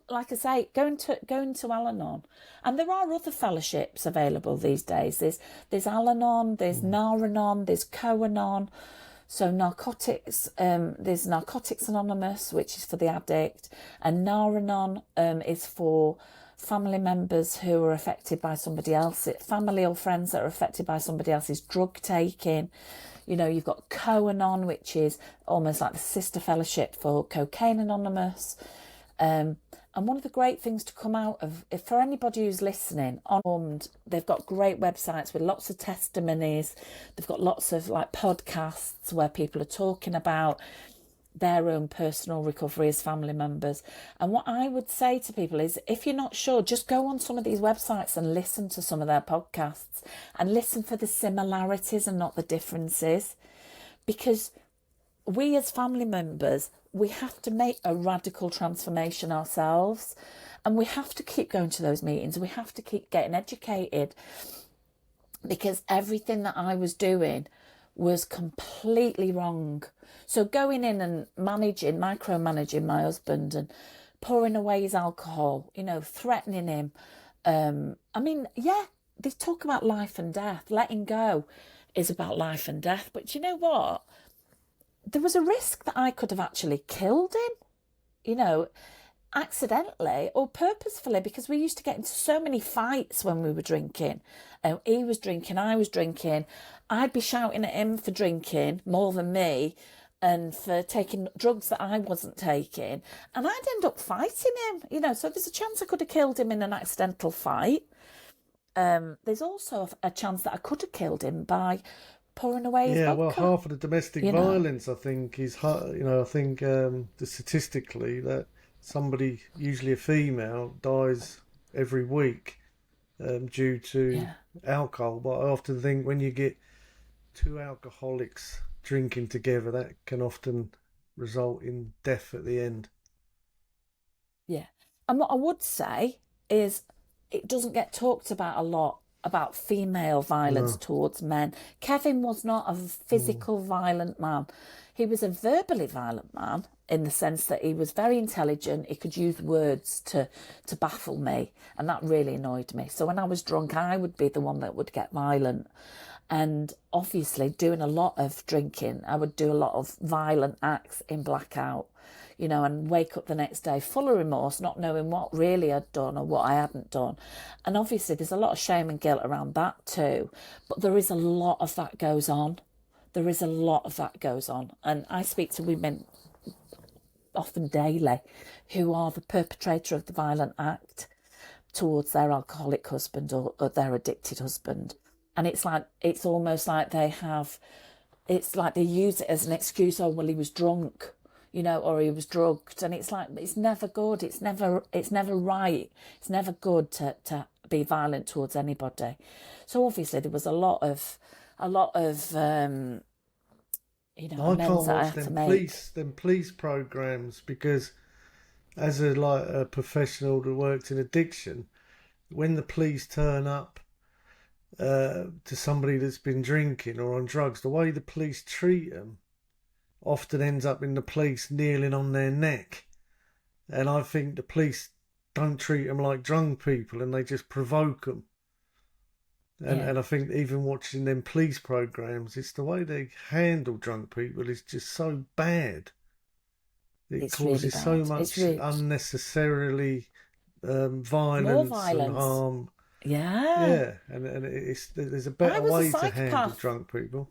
Like I say, going to Al-Anon, and there are other fellowships available these days. There's Al-Anon, there's Nar-Anon, there's Co-Anon. So narcotics, there's Narcotics Anonymous, which is for the addict, and Nar-Anon is for family members who are affected by somebody else, family or friends that are affected by somebody else's drug taking. You've got Co-Anon, which is almost like the sister fellowship for Cocaine Anonymous. And one of the great things to come out of, if for anybody who's listening, they've got great websites with lots of testimonies. They've got lots of podcasts where people are talking about their own personal recovery as family members. And what I would say to people is, if you're not sure, just go on some of these websites and listen to some of their podcasts, and listen for the similarities and not the differences. Because we as family members, we have to make a radical transformation ourselves, and we have to keep going to those meetings. We have to keep getting educated, because everything that I was doing was completely wrong. So going in and micromanaging my husband, and pouring away his alcohol, threatening him. they talk about life and death. Letting go is about life and death. But you know what? There was a risk that I could have actually killed him, you know, accidentally or purposefully, because we used to get into so many fights when we were drinking. He was drinking, I was drinking. I'd be shouting at him for drinking more than me and for taking drugs that I wasn't taking. And I'd end up fighting him, you know, so there's a chance I could have killed him in an accidental fight. There's also a chance that I could have killed him by pouring away his Yeah, vodka. well, half of the domestic you know. violence, I think, is, I think statistically that somebody, usually a female, dies every week due to Yeah. alcohol. But I often think when you get two alcoholics drinking together, that can often result in death at the end. Yeah. And what I would say is it doesn't get talked about a lot about female violence No. towards men. Kevin was not a physical violent man. He was a verbally violent man in the sense that he was very intelligent. He could use words to baffle me, and that really annoyed me. So when I was drunk, I would be the one that would get violent. And obviously doing a lot of drinking, I would do a lot of violent acts in blackout, you know, and wake up the next day full of remorse, not knowing what really I'd done or what I hadn't done. And obviously there's a lot of shame and guilt around that too. But there is a lot of that goes on. There is a lot of that goes on. And I speak to women often daily who are the perpetrator of the violent act towards their alcoholic husband or their addicted husband. And it's almost like it's like they use it as an excuse. Oh, well, he was drunk, you know, or he was drugged. And it's like, it's never good. It's never right. It's never good to be violent towards anybody. So obviously there was a lot of you know, I amends can't that I watch had to make. them police programs because, as a professional that worked in addiction, when the police turn up to somebody that's been drinking or on drugs, the way the police treat them often ends up in the police kneeling on their neck. And I think the police don't treat them like drunk people, and they just provoke them. And I think even watching them police programs, it's the way they handle drunk people is just so bad. It It's causes really so bad. much unnecessarily violence and harm. Yeah. And there's a I better was a way to handle psychopath. drunk people.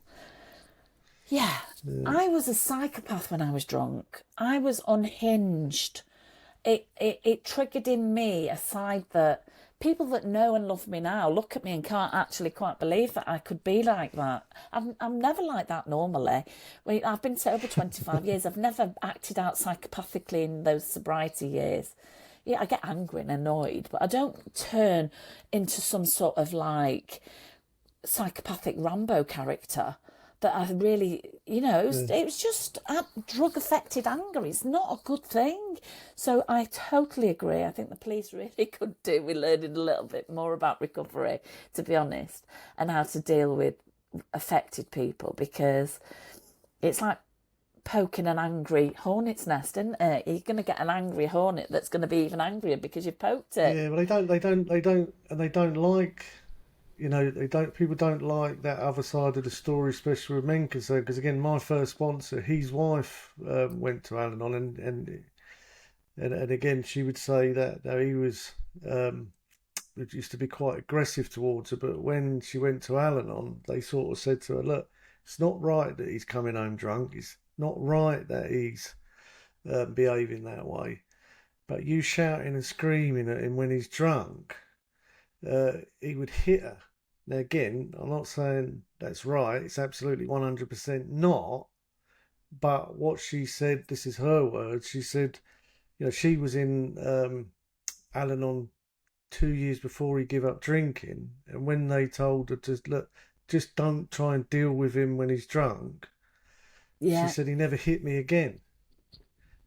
Yeah. I was a psychopath when I was drunk. I was unhinged. It triggered in me a side that people that know and love me now look at me and can't actually quite believe that I could be like that. I'm never like that normally. I've been sober 25 years. I've never acted out psychopathically in those sobriety years. Yeah, I get angry and annoyed, but I don't turn into some sort of like psychopathic Rambo character that I really, you know, it was just drug-affected anger. It's not a good thing. So I totally agree. I think the police really could do with learning a little bit more about recovery, to be honest, and how to deal with affected people, because it's like poking an angry hornet's nest, isn't it? You're going to get an angry hornet that's going to be even angrier because you've poked it. Yeah, but they don't like, people don't like that other side of the story, especially with men concerned. Because again, my first sponsor, his wife went to Al-Anon, and again, she would say that he was it used to be quite aggressive towards her, but when she went to Al-Anon, they sort of said to her, "Look, it's not right that he's coming home drunk. It's not right that he's behaving that way. But you shouting and screaming at him when he's drunk, he would hit her." Now, again, I'm not saying that's right. It's absolutely 100% not. But what she said, this is her words, she said, she was in Al-Anon 2 years before he gave up drinking. And when they told her to, look, just don't try and deal with him when he's drunk, Yeah. she said he never hit me again.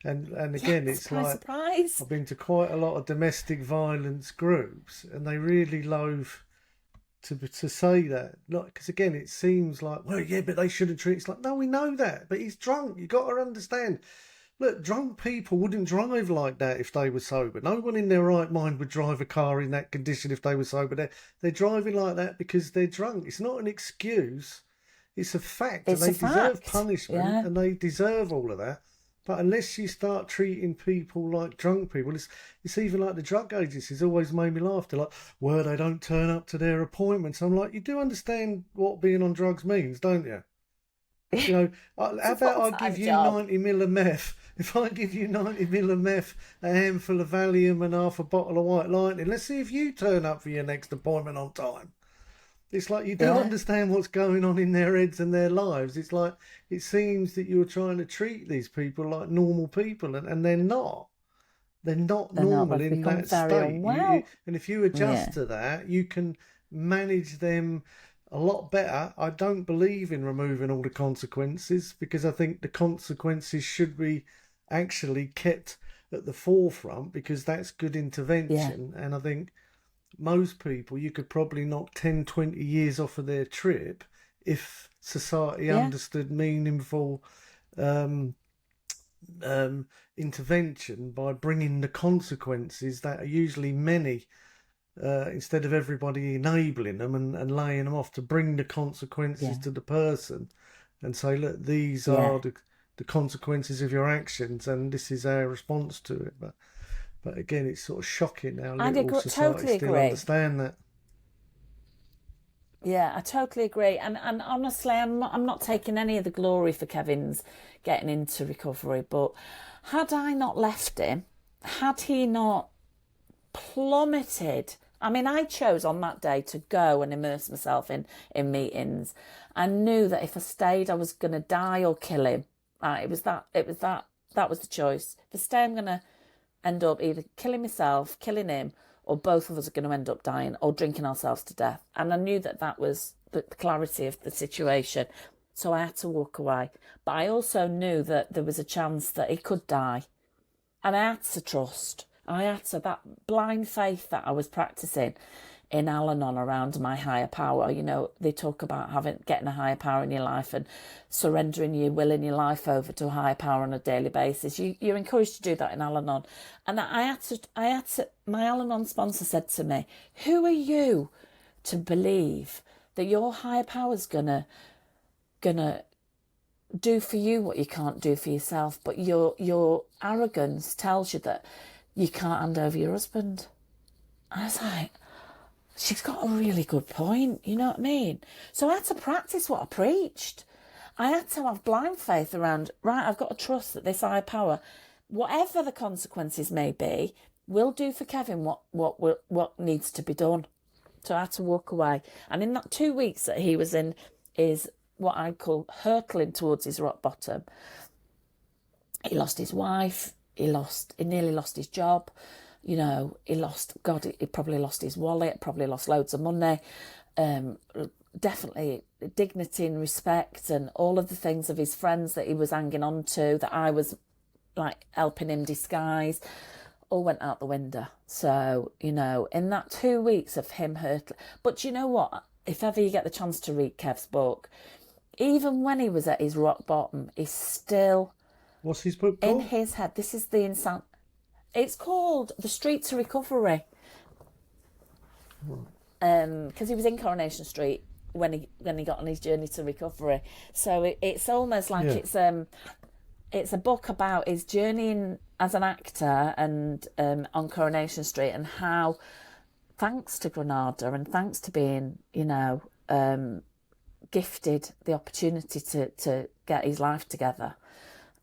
And again, it's surprise. I've been to quite a lot of domestic violence groups, and they really loathe to say that. Because again, it seems like, well, yeah, but they shouldn't treat. It's like, no, we know that, but he's drunk. You got to understand. Look, drunk people wouldn't drive like that if they were sober. No one in their right mind would drive a car in that condition if they were sober. They're driving like that because they're drunk. It's not an excuse. It's a fact. It's and a they deserve fact. punishment Yeah. and they deserve all of that. But unless you start treating people like drunk people, it's even like the drug agencies always made me laugh. They're like, well, they don't turn up to their appointments. I'm like, you do understand what being on drugs means, don't you? You know, how about I give you 90 mil of meth? If I give you 90 mil of meth, a handful of Valium and half a bottle of White Lightning, let's see if you turn up for your next appointment on time. It's like you don't understand what's going on in their heads and their lives. It's like it seems that you're trying to treat these people like normal people, and they're not. They're not normal in that state. And if you adjust to that, you can manage them a lot better. I don't believe in removing all the consequences because I think the consequences should be actually kept at the forefront because that's good intervention. And I think most people, you could probably knock 10, 20 years off of their trip if society understood meaningful intervention by bringing the consequences that are usually many, instead of everybody enabling them and laying them off, to bring the consequences to the person and say, look, these are the consequences of your actions and this is our response to it. But again, it's sort of shocking how little society still understand that. Yeah, I totally agree. And honestly, I'm not taking any of the glory for Kevin's getting into recovery. But had I not left him, had he not plummeted, I mean, I chose on that day to go and immerse myself in meetings. I knew that if I stayed, I was going to die or kill him. That was the choice. If I stay, I'm going to end up either killing myself, killing him, or both of us are going to end up dying or drinking ourselves to death. And I knew that was the clarity of the situation. So I had to walk away. But I also knew that there was a chance that he could die. And I had to trust. That blind faith that I was practicing in Al-Anon around my higher power. You know, they talk about getting a higher power in your life and surrendering your will in your life over to a higher power on a daily basis. You're encouraged to do that in Al-Anon. And I had to, my Al-Anon sponsor said to me, who are you to believe that your higher power's gonna do for you what you can't do for yourself? But your arrogance tells you that you can't hand over your husband. I was like, she's got a really good point, you know what I mean? So I had to practice what I preached. I had to have blind faith around, right, I've got to trust that this higher power, whatever the consequences may be, will do for Kevin what needs to be done. So I had to walk away. And in that 2 weeks that he was in is what I call hurtling towards his rock bottom. He lost his wife. He nearly lost his job. You know, he probably lost his wallet, probably lost loads of money. Definitely dignity and respect and all of the things of his friends that he was hanging on to, that I was like helping him disguise, all went out the window. So, you know, in that 2 weeks of him hurtling. But you know what? If ever you get the chance to read Kev's book, even when he was at his rock bottom, he's still... What's his book called? In his head, this is the insane... It's called The Street to Recovery. Because he was in Coronation Street when he got on his journey to recovery. So it's almost like it's a book about his journey as an actor and on Coronation Street, and how, thanks to Granada and thanks to being, you know, gifted the opportunity to get his life together,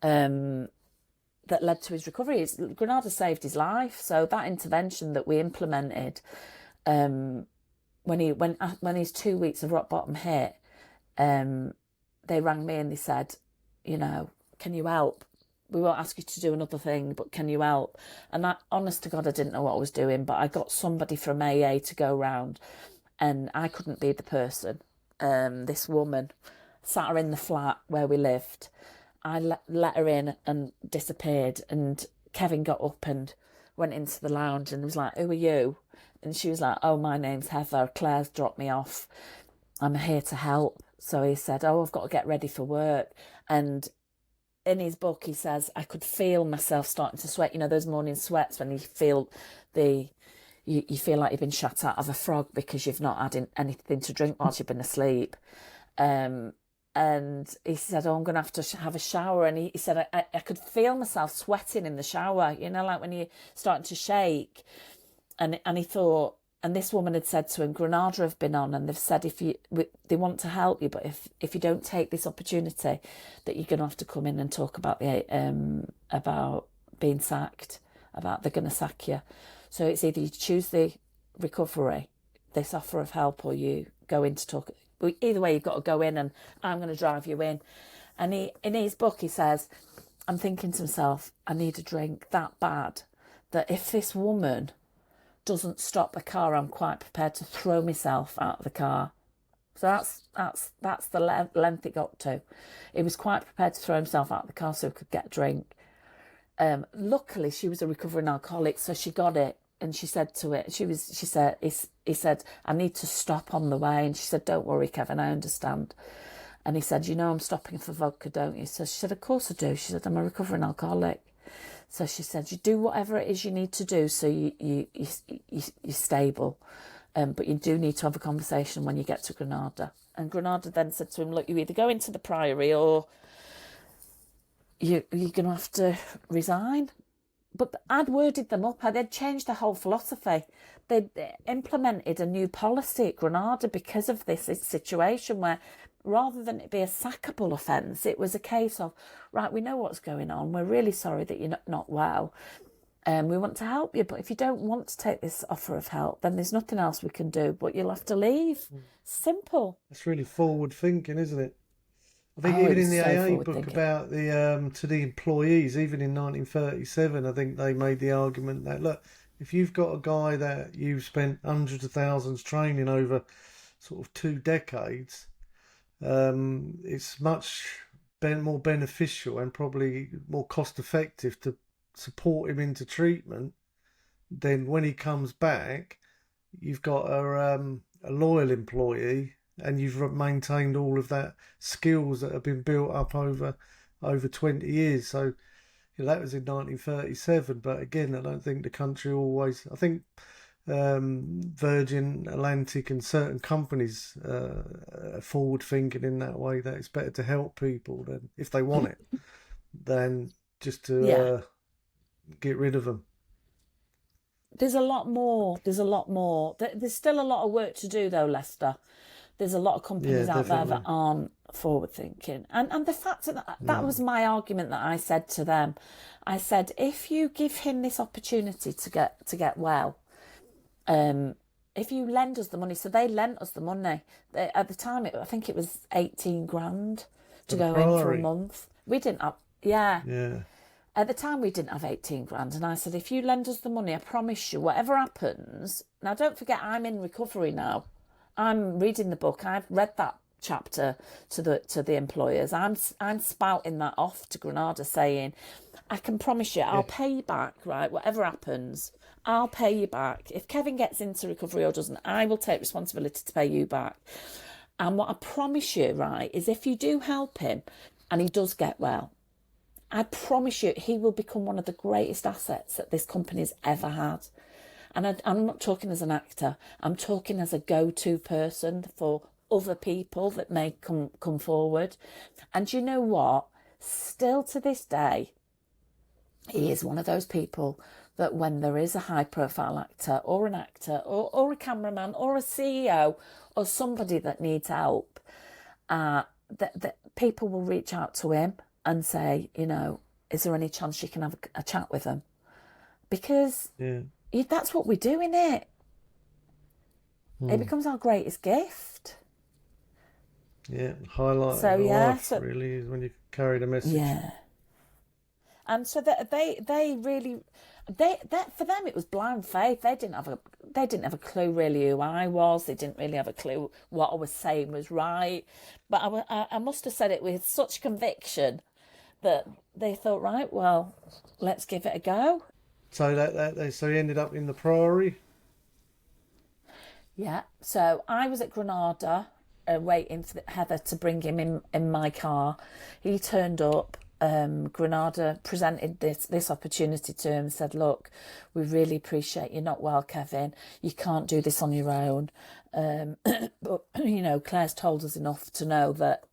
that led to his recovery. Granada saved his life. So that intervention that we implemented, when his 2 weeks of rock bottom hit, they rang me and they said, you know, can you help? We won't ask you to do another thing, but can you help? And I, honest to God, I didn't know what I was doing, but I got somebody from AA to go round, and I couldn't be the person. This woman sat her in the flat where we lived. I let her in and disappeared, and Kevin got up and went into the lounge and was like, who are you? And she was like, oh, my name's Heather. Claire's dropped me off. I'm here to help. So he said, oh, I've got to get ready for work. And in his book, he says, I could feel myself starting to sweat. You know, those morning sweats when you feel you feel like you've been shut out of a frog because you've not had anything to drink whilst you've been asleep. And he said, oh, I'm going to have to have a shower. And he said, I could feel myself sweating in the shower, you know, like when you're starting to shake. And he thought, and this woman had said to him, Granada have been on and they've said they want to help you, but if you don't take this opportunity, that you're going to have to come in and talk about about being sacked, about they're going to sack you. So it's either you choose the recovery, this offer of help, or you go in to talk. Either way, you've got to go in, and I'm going to drive you in. And in his book, he says, I'm thinking to myself, I need a drink that bad that if this woman doesn't stop the car, I'm quite prepared to throw myself out of the car. So that's the length it got to. He was quite prepared to throw himself out of the car so he could get a drink. Luckily, she was a recovering alcoholic, so she got it. And she said to it, he said, I need to stop on the way. And she said, don't worry, Kevin, I understand. And he said, you know, I'm stopping for vodka, don't you? So she said, of course I do. She said, I'm a recovering alcoholic. So she said, you do whatever it is you need to do so you're stable. But you do need to have a conversation when you get to Granada. And Granada then said to him, look, you either go into the Priory or you're going to have to resign. But I'd worded them up. They'd changed their whole philosophy. They'd implemented a new policy at Granada because of this situation where rather than it be a sackable offence, it was a case of, right, we know what's going on. We're really sorry that you're not well. We want to help you. But if you don't want to take this offer of help, then there's nothing else we can do, but you'll have to leave. Simple. It's really forward thinking, isn't it? I think even in the AA book about the to the employees, even in 1937, I think they made the argument that, look, if you've got a guy that you've spent hundreds of thousands training over sort of 2 decades, it's much more beneficial and probably more cost effective to support him into treatment. Then when he comes back, you've got a loyal employee. And you've maintained all of that skills that have been built up over 20 years. So that was in 1937. But again, I don't think the country always. I think Virgin Atlantic and certain companies are forward thinking in that way that it's better to help people than if they want it than just to get rid of them. There's a lot more. There's still a lot of work to do, though, Lester. There's a lot of companies out there that aren't forward thinking. And the fact that was my argument that I said to them. I said, if you give him this opportunity to get well, if you lend us the money, so they lent us the money. At the time, I think it was 18 grand to go in for a month. We didn't have, yeah. At the time, we didn't have 18 grand. And I said, if you lend us the money, I promise you, whatever happens. Now, don't forget, I'm in recovery now. I'm reading the book. I've read that chapter to the employers. I'm spouting that off to Granada saying, I can promise you, I'll pay you back, right? Whatever happens, I'll pay you back. If Kevin gets into recovery or doesn't, I will take responsibility to pay you back. And what I promise you, right, is if you do help him and he does get well, I promise you he will become one of the greatest assets that this company's ever had. And I'm not talking as an actor. I'm talking as a go-to person for other people that may come forward. And you know what? Still to this day, he is one of those people that when there is a high-profile actor or an actor or a cameraman or a CEO or somebody that needs help, that people will reach out to him and say, you know, is there any chance you can have a chat with them? Because... that's what we do, innit? It becomes our greatest gift. Yeah, highlight of life really is when you carry the message. Yeah. And so that they really, for them it was blind faith. They didn't have a clue really who I was. They didn't really have a clue what I was saying was right. But I must have said it with such conviction that they thought, right, well, let's give it a go. So so he ended up in the Priory. Yeah. So I was at Granada waiting for Heather to bring him in my car. He turned up Granada presented this opportunity to him and said, look, we really appreciate you're not well, Kevin. You can't do this on your own. But, Claire's told us enough to know that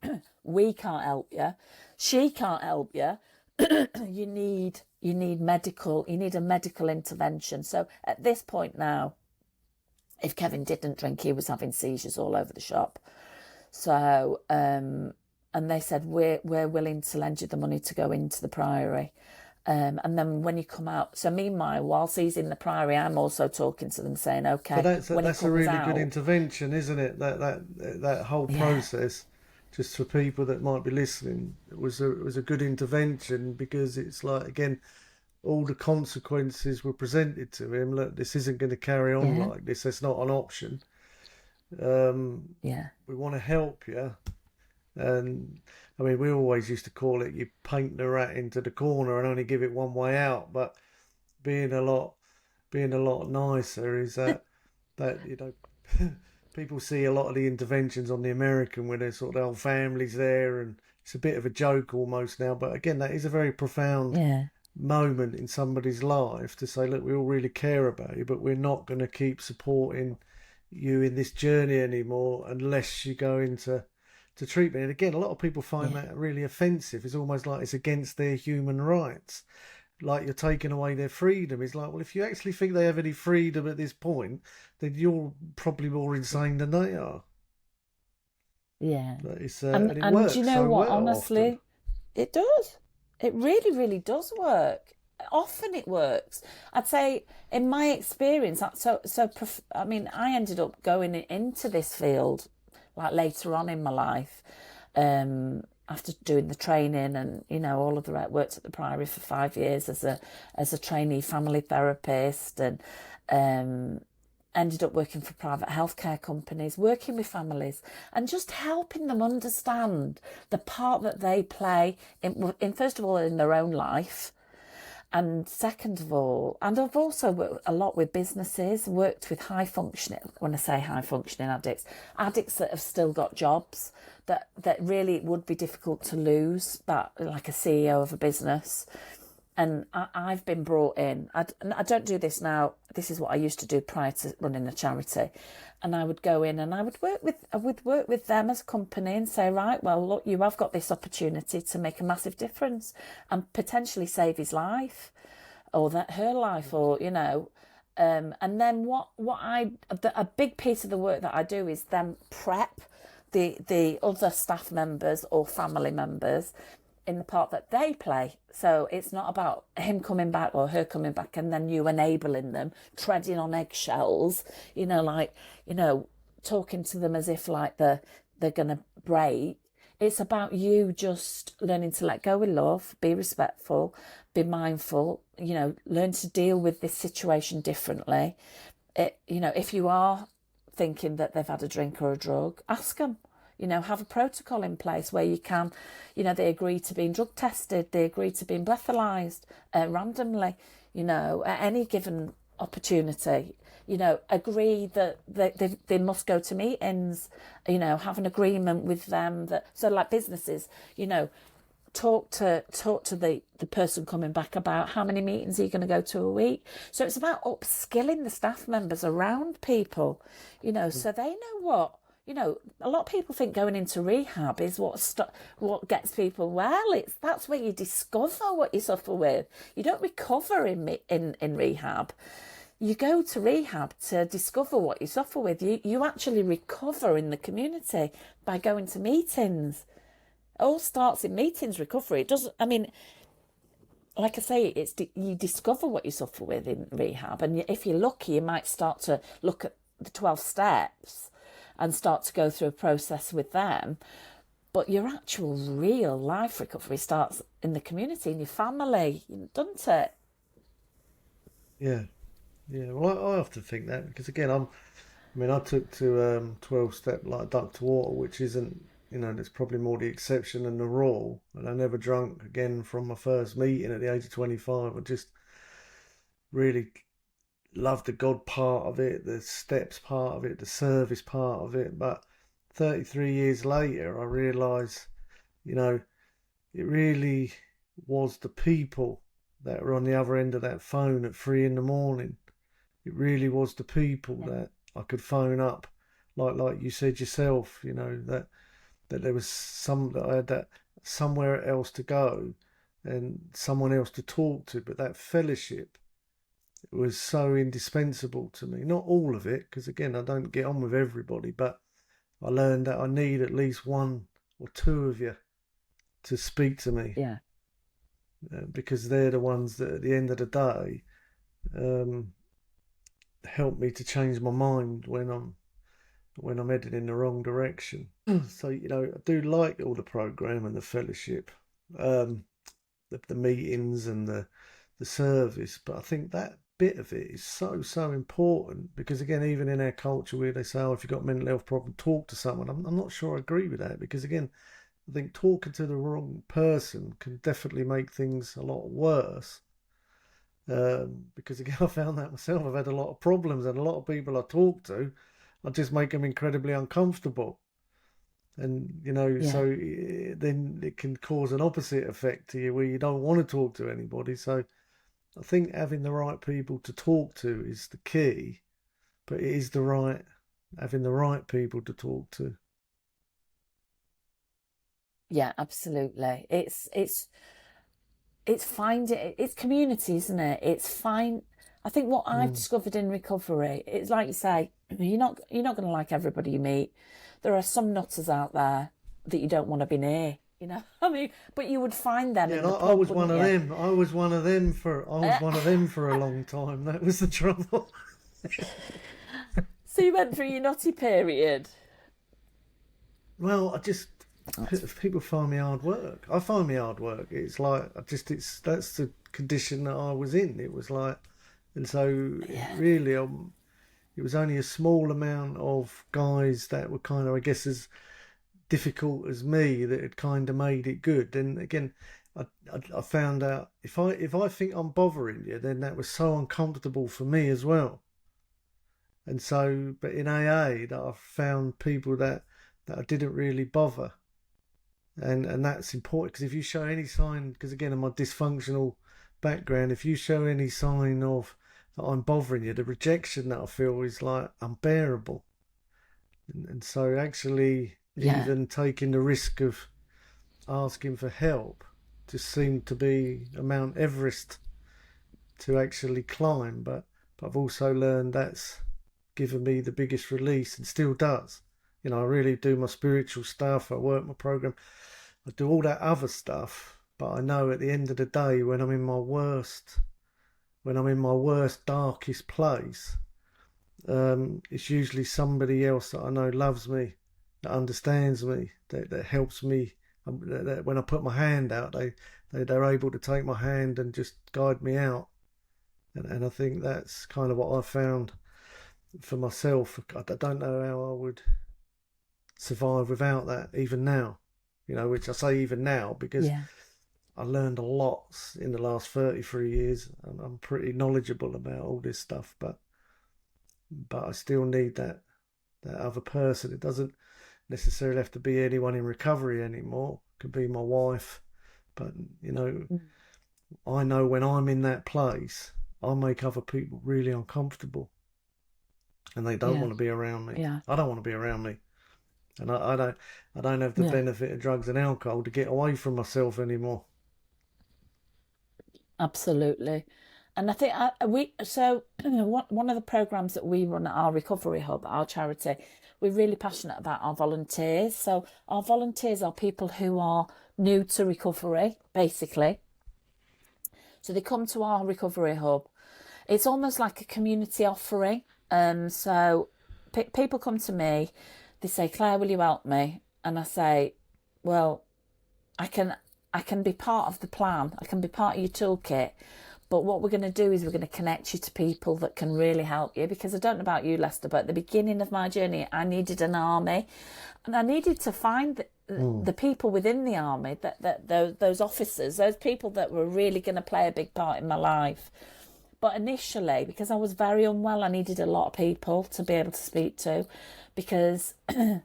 we can't help you. She can't help you. You need a medical intervention. So at this point now, if Kevin didn't drink, he was having seizures all over the shop. So, and they said, we're willing to lend you the money to go into the Priory. And then when you come out, so meanwhile, whilst he's in the Priory, I'm also talking to them saying, okay, but that's a really good out, intervention, isn't it? That whole process, just for people that might be listening, it was a good intervention, because it's like, again, all the consequences were presented to him. Look, this isn't going to carry on like this. That's not an option. We want to help you. And I mean, we always used to call it, you paint the rat into the corner and only give it one way out. But being a lot nicer is that people see a lot of the interventions on the American where there's sort of whole families there, and it's a bit of a joke almost now. But again, that is a very profound moment in somebody's life to say, look, we all really care about you, but we're not going to keep supporting you in this journey anymore unless you go into treatment. And again, a lot of people find that really offensive. It's almost like it's against their human rights, like you're taking away their freedom. It's like, well, if you actually think they have any freedom at this point, then you're probably more insane than they are. But it's, and it works do you know so what? well honestly, often. It does. It really, really does work. Often it works. I'd say, in my experience, I mean, I ended up going into this field like later on in my life, after doing the training and all of the right. Worked at the Priory for 5 years as a trainee family therapist, and ended up working for private healthcare companies, working with families and just helping them understand the part that they play in first of all in their own life. And second of all, and I've also worked a lot with businesses, worked with when I say high functioning addicts that have still got jobs, that really would be difficult to lose, that like a CEO of a business. And I've been brought in. I don't do this now. This is what I used to do prior to running a charity. And I would go in and I would work with them as a company and say, right, well, look, you have got this opportunity to make a massive difference and potentially save his life or her life, or, and then a big piece of the work that I do is then prep the other staff members or family members in the part that they play. So it's not about him coming back or her coming back and then you enabling them, treading on eggshells, talking to them as if like they're going to break. It's about you just learning to let go with love, be respectful, be mindful, learn to deal with this situation differently. If you are thinking that they've had a drink or a drug, ask them. Have a protocol in place where you can, they agree to being drug tested, they agree to being breathalyzed randomly, at any given opportunity, agree that they must go to meetings, have an agreement with them so like businesses, talk to the person coming back about how many meetings are you going to go to a week. So it's about upskilling the staff members around people, so they know what. A lot of people think going into rehab is what gets people well. That's where you discover what you suffer with. You don't recover in rehab. You go to rehab to discover what you suffer with. You actually recover in the community by going to meetings. It all starts in meetings, recovery. It doesn't, like I say, you discover what you suffer with in rehab. And if you're lucky, you might start to look at the 12 steps and start to go through a process with them. But your actual real life recovery starts in the community, in your family, doesn't it? Yeah. Well, I often think that, because again, I took to 12-step like duck to water, which isn't, that's probably more the exception than the rule. And I never drunk again from my first meeting at the age of 25. I just really love the God part of it, the steps part of it, the service part of it. But 33 years later, I realise, it really was the people that were on the other end of that phone at 3 a.m. It really was the people that I could phone up, like you said yourself, that there was that I had that somewhere else to go and someone else to talk to, but that fellowship was so indispensable to me. Not all of it, because again, I don't get on with everybody, but I learned that I need at least one or two of you to speak to me. Yeah. Because they're the ones that at the end of the day help me to change my mind when I'm headed in the wrong direction. So I do like all the program and the fellowship, the meetings and the service, but I think that bit of it is so important, because again, even in our culture where they say, oh, if you've got a mental health problem, talk to someone, I'm not sure I agree with that, because again, I think talking to the wrong person can definitely make things a lot worse. Because again, I found that myself. I've had a lot of problems, and a lot of people I talk to, I just make them incredibly uncomfortable. And so then it can cause an opposite effect to you, where you don't want to talk to anybody. So I think having the right people to talk to is the key, but it is having the right people to talk to. Yeah, absolutely. It's finding, it's community, isn't it? It's fine. I think what I've discovered in recovery, it's like you say, you're not going to like everybody you meet. There are some nutters out there that you don't want to be near. I mean, but you would find them. Yeah, in the pub, I was one of you? them. I was one of them for a long time. That was the trouble. So you went through your nutty period. Well, people find me hard work. I find me hard work. It's like that's the condition that I was in. It was like, and so really, it was only a small amount of guys that were kind of, I guess, as difficult as me that had kind of made it good. And again, I found out if I think I'm bothering you, then that was so uncomfortable for me as well. And so, but in AA, that I found people that I didn't really bother. And that's important, because if you show any sign, because again, of my dysfunctional background, if you show any sign of that I'm bothering you, the rejection that I feel is like unbearable. And so actually, even taking the risk of asking for help just seemed to be a Mount Everest to actually climb. But I've also learned that's given me the biggest release, and still does. I really do my spiritual stuff, I work my program, I do all that other stuff, but I know at the end of the day, when I'm in my worst, darkest place, it's usually somebody else that I know loves me, that understands me, that helps me. That when I put my hand out, they're able to take my hand and just guide me out. And I think that's kind of what I found for myself. I don't know how I would survive without that, even now. Which I say even now, because I learned a lot in the last 33 years, and I'm pretty knowledgeable about all this stuff, but I still need that other person. It doesn't necessarily have to be anyone in recovery anymore. It could be my wife, but I know when I'm in that place, I make other people really uncomfortable, and they don't want to be around me. I don't want to be around me. And I don't have the benefit of drugs and alcohol to get away from myself anymore. Absolutely. And I think one of the programs that we run at our recovery hub, our charity, we're really passionate about our volunteers. So our volunteers are people who are new to recovery, basically. So they come to our recovery hub. It's almost like a community offering. So people come to me. They say, Claire, will you help me? And I say, well, I can be part of the plan. I can be part of your toolkit. But what we're going to do is we're going to connect you to people that can really help you. Because I don't know about you, Lester, but at the beginning of my journey, I needed an army. And I needed to find the people within the army, those officers, those people that were really going to play a big part in my life. But initially, because I was very unwell, I needed a lot of people to be able to speak to, because I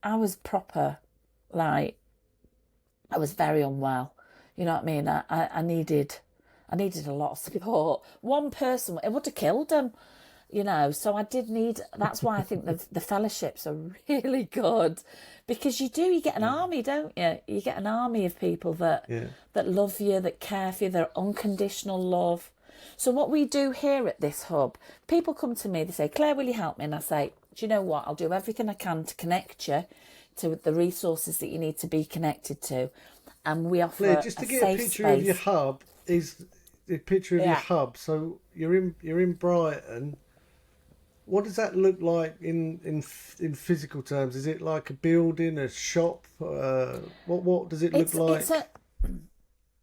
was proper, like, I was very unwell. You know what I mean? I needed a lot of support. One person, it would have killed them, you know. So I did need. That's why I think the fellowships are really good, because you get an army, don't you? You get an army of people that love you, that care for you, their unconditional love. So what we do here at this hub, people come to me, they say, Claire, will you help me? And I say, do you know what? I'll do everything I can to connect you to the resources that you need to be connected to. And we offer Claire, just to get a picture space. of your hub is a picture of your hub. So you're in Brighton. What does that look like in physical terms? Is it like a building, a shop? What does it look like?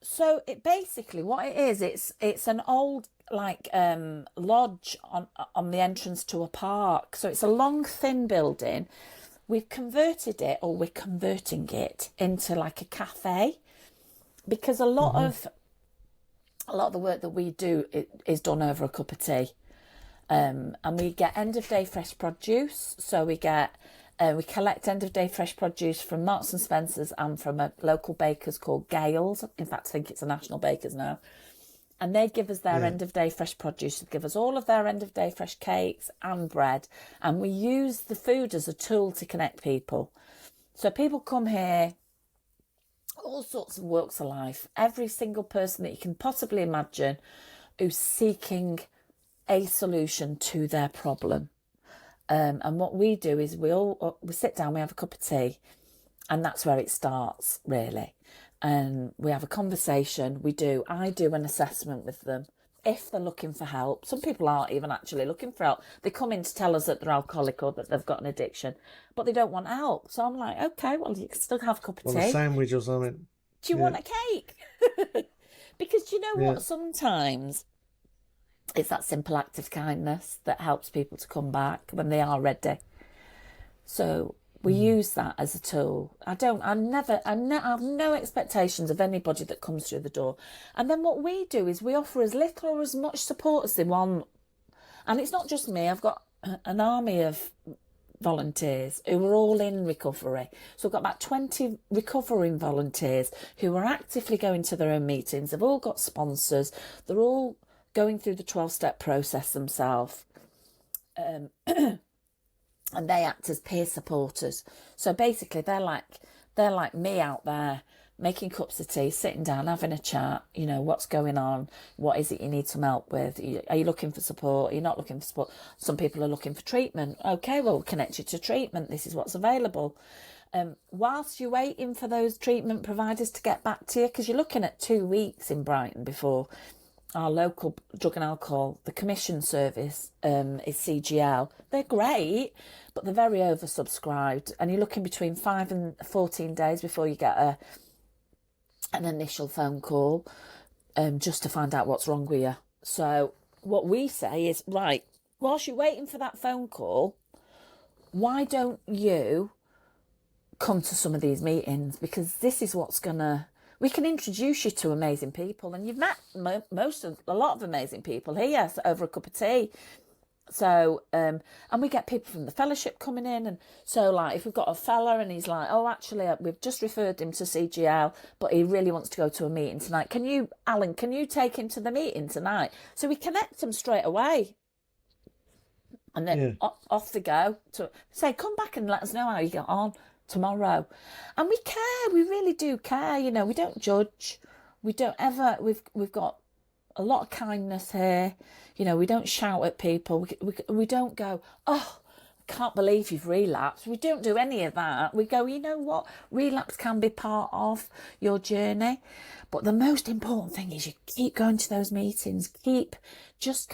So it basically, what it is, it's an old lodge on the entrance to a park. So it's a long, thin building. We've converted it, or we're converting it into like a cafe, because a lot of the work that we do is done over a cup of tea, and we get end of day fresh produce. So we collect end of day fresh produce from Marks and Spencer's and from a local baker's called Gales. In fact, I think it's a national baker's now. And they give us their end of day fresh produce. They give us all of their end of day fresh cakes and bread. And we use the food as a tool to connect people. So people come here, all sorts of walks of life. Every single person that you can possibly imagine who's seeking a solution to their problem. And what we do is we sit down, we have a cup of tea, and that's where it starts, really. And we have a conversation. I do an assessment with them if they're looking for help. Some people aren't even actually looking for help. They come in to tell us that they're alcoholic or that they've got an addiction, but they don't want help. So I'm like, okay, well, you can still have a cup of tea. Want a sandwich or something? Do you want a cake? Because you know what? Sometimes it's that simple act of kindness that helps people to come back when they are ready. So we use that as a tool. I have no expectations of anybody that comes through the door. And then what we do is we offer as little or as much support as they want. And it's not just me. I've got an army of volunteers who are all in recovery. So I've got about 20 recovering volunteers who are actively going to their own meetings. They've all got sponsors. They're all going through the 12-step process themselves. And they act as peer supporters. So basically they're like me out there making cups of tea, sitting down, having a chat, you know, what's going on, what is it you need some help with, are you looking for support, are you not looking for support? Some people are looking for treatment. Okay, well, we'll connect you to treatment. This is what's available. Whilst you're waiting for those treatment providers to get back to you, because you're looking at 2 weeks in Brighton before our local drug and alcohol, the commission service is CGL. They're great, but they're very oversubscribed. And you're looking between 5 and 14 days before you get an initial phone call just to find out what's wrong with you. So what we say is, right, whilst you're waiting for that phone call, why don't you come to some of these meetings? Because this is what's we can introduce you to amazing people, and you've met a lot of amazing people here over a cup of tea. So, and we get people from the fellowship coming in, and so like if we've got a fella and he's like, oh, actually, we've just referred him to CGL, but he really wants to go to a meeting tonight. Alan, can you take him to the meeting tonight? So we connect them straight away. And then off they go to say, come back and let us know how you get on tomorrow. And we care, we really do care, you know, we don't judge, we've got a lot of kindness here, you know, we don't shout at people, we don't go, oh, I can't believe you've relapsed. We don't do any of that. We go, you know what, relapse can be part of your journey, but the most important thing is you keep going to those meetings,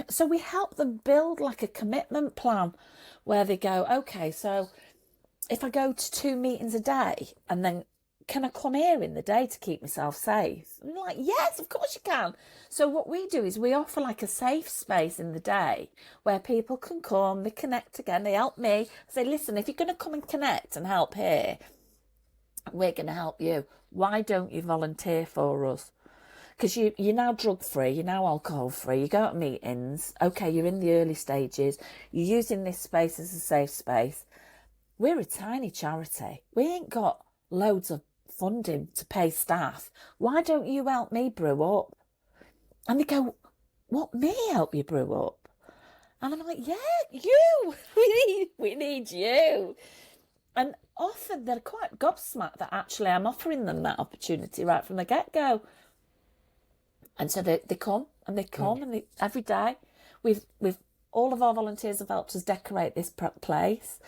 so we help them build like a commitment plan where they go, okay, so if I go to 2 meetings a day, and then can I come here in the day to keep myself safe? And I'm like, yes, of course you can. So what we do is we offer like a safe space in the day where people can come, they connect again, they help me. I say, listen, if you're going to come and connect and help here, we're going to help you. Why don't you volunteer for us? Because you're now drug-free, you're now alcohol-free, you go at meetings, okay, you're in the early stages, you're using this space as a safe space. We're a tiny charity. We ain't got loads of funding to pay staff. Why don't you help me brew up? And they go, what, me help you brew up? And I'm like, yeah, you. We need you. And often they're quite gobsmacked that actually I'm offering them that opportunity right from the get-go. And so they come and every day. We've all of our volunteers have helped us decorate this place.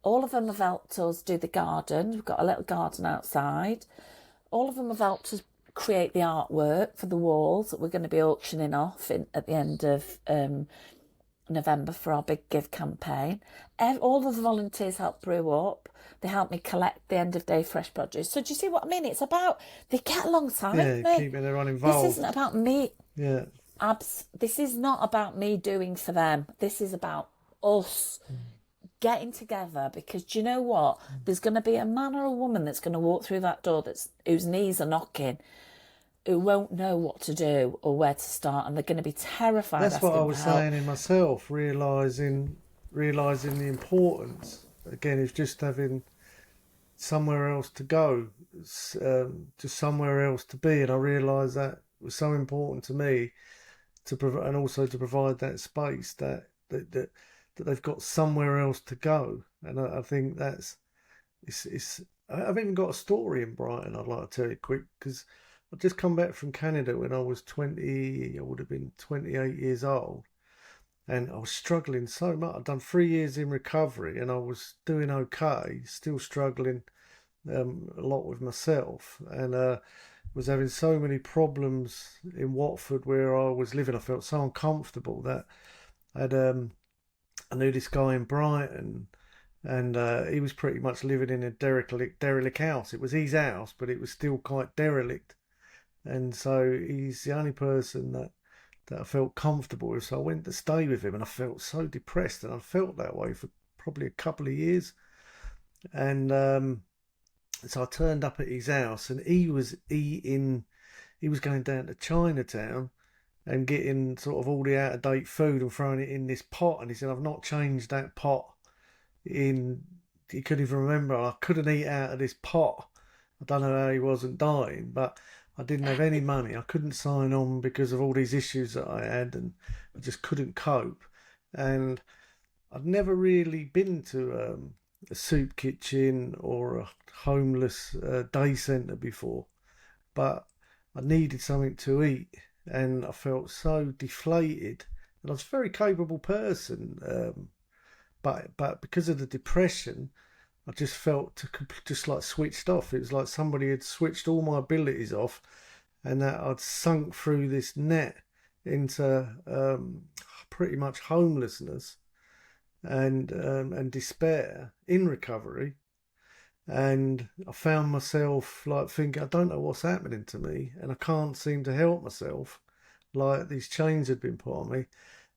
All of them have helped us do the garden. We've got a little garden outside. All of them have helped us create the artwork for the walls that we're going to be auctioning off at the end of November for our big give campaign. All of the volunteers help brew up. They help me collect the end of day fresh produce. So do you see what I mean? It's about, they get alongside me. Keeping everyone involved. This isn't about me. Yeah. This is not about me doing for them. This is about us getting together, because do you know what? There's going to be a man or a woman that's going to walk through that door whose knees are knocking, who won't know what to do or where to start, and they're going to be terrified. That's what I was saying in myself, realising the importance. Again, it's just having somewhere else to go, just somewhere else to be, and I realised that was so important to me to provide, and also to provide that space that they've got somewhere else to go. And I think that's it's. I've even got a story in Brighton I'd like to tell you quick, because I'd just come back from Canada when I was 20. I would have been 28 years old, and I was struggling so much. I'd done 3 years in recovery, and I was doing okay, still struggling a lot with myself, and was having so many problems in Watford where I was living. I felt so uncomfortable that I knew this guy in Brighton, and he was pretty much living in a derelict house. It was his house, but it was still quite derelict, and so he's the only person that I felt comfortable with. So I went to stay with him, and I felt so depressed, and I felt that way for probably a couple of years, and so I turned up at his house, and he was going down to Chinatown and getting sort of all the out-of-date food and throwing it in this pot. And he said, I've not changed that pot in... He couldn't even remember. I couldn't eat out of this pot. I don't know how he wasn't dying, but I didn't have any money. I couldn't sign on because of all these issues that I had, and I just couldn't cope. And I'd never really been to a soup kitchen or a homeless day centre before, but I needed something to eat, and I felt so deflated. And I was a very capable person, but because of the depression, I just felt just like switched off. It was like somebody had switched all my abilities off, and that I'd sunk through this net into pretty much homelessness and despair in recovery. And I found myself like thinking, I don't know what's happening to me, and I can't seem to help myself. Like these chains had been put on me,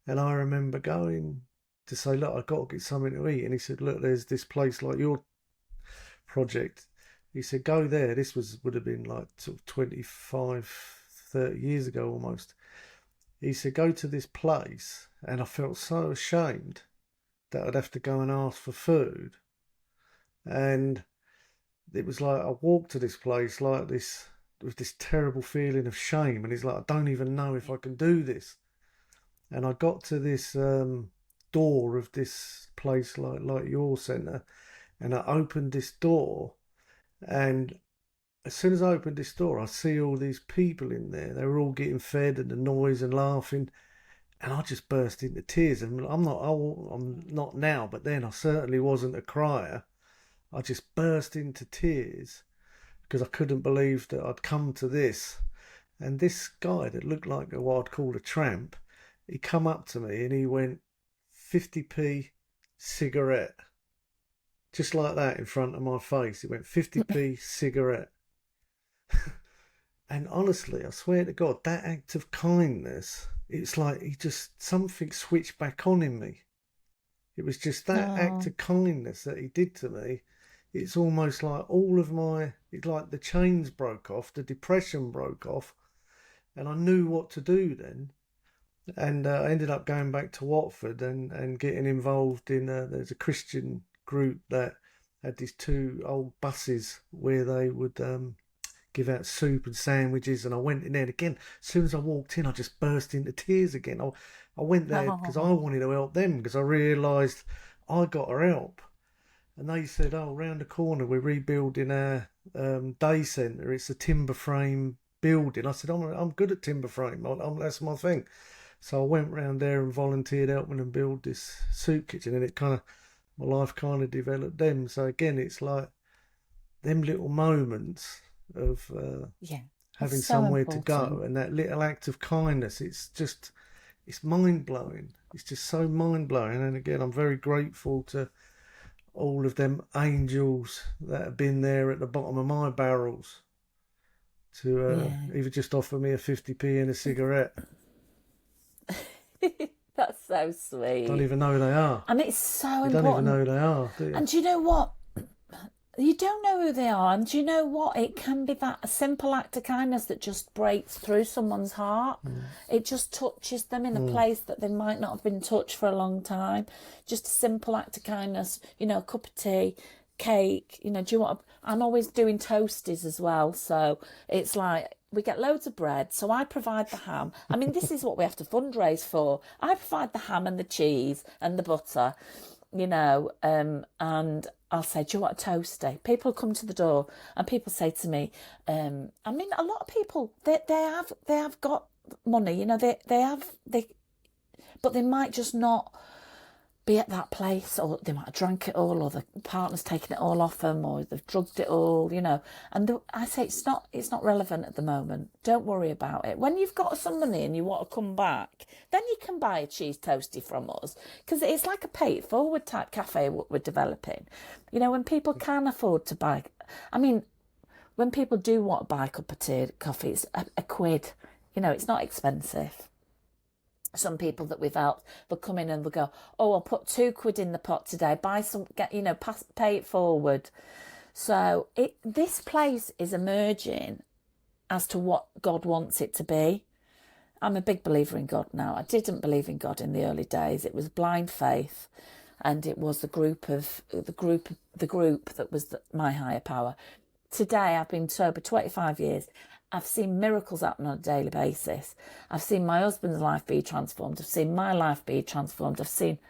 and I remember going to say, look, I've got to get something to eat. And he said, look, there's this place like your project. He said, go there. This would have been like sort of 25, 30 years ago almost. He said, go to this place, and I felt so ashamed that I'd have to go and ask for food. And it was like I walked to this place like this, with this terrible feeling of shame, and it's like, I don't even know if I can do this. And I got to this door of this place like your centre, and I opened this door, and as soon as I opened this door, I see all these people in there. They were all getting fed, and the noise and laughing, and I just burst into tears. And I'm not now, but then I certainly wasn't a crier. I just burst into tears because I couldn't believe that I'd come to this. And this guy that looked like what I'd call a tramp, he come up to me and he went, 50p cigarette. Just like that in front of my face. He went, 50p cigarette. And honestly, I swear to God, that act of kindness, it's like something switched back on in me. It was just that act of kindness that he did to me. It's almost like it's like the chains broke off, the depression broke off, and I knew what to do then. And I ended up going back to Watford and getting involved in, there's a Christian group that had these 2 old buses where they would give out soup and sandwiches, and I went in there. And again, as soon as I walked in, I just burst into tears again. I went there because I wanted to help them, because I realised I got to help. And they said, "Oh, round the corner, we're rebuilding our day centre. It's a timber frame building." I said, "I'm good at timber frame. That's my thing." So I went round there and volunteered helping them build this soup kitchen, and my life kind of developed them. So again, it's like them little moments of having so somewhere important. to go, and that little act of kindness. It's mind blowing. It's just so mind blowing. And again, I'm very grateful to all of them angels that have been there at the bottom of my barrels to either just offer me a 50p and a cigarette. That's so sweet. Don't even know who they are. And it's so You important. don't even know who they are, do you? And do you know what? You don't know who they are. And do you know what? It can be that simple act of kindness that just breaks through someone's heart. It just touches them in a place that they might not have been touched for a long time. Just a simple act of kindness, a cup of tea, cake, do you want I'm always doing toasties as well. So it's like, we get loads of bread, so I provide the ham. I mean, this is what we have to fundraise for. I provide the ham and the cheese and the butter, and I'll say, "Do you want a toasty?" People come to the door and people say to me, a lot of people, they have got money, but they might just not be at that place, or they might have drank it all, or the partner's taken it all off them, or they've drugged it all, And I say it's not relevant at the moment. Don't worry about it. When you've got some money and you want to come back, then you can buy a cheese toastie from us, because it's like a pay it forward type cafe what we're developing. When people can afford to buy, when people do want to buy a cup of tea, coffee, it's a quid. It's not expensive. Some people that we've helped, they'll come in and they'll go, "Oh, I'll put 2 quid in the pot today, buy some, pay it forward." So this place is emerging as to what God wants it to be. I'm a big believer in God now. I didn't believe in God in the early days. It was blind faith, and it was the group that was my higher power. Today, I've been sober 25 years. I've seen miracles happen on a daily basis. I've seen my husband's life be transformed. I've seen my life be transformed. I've seen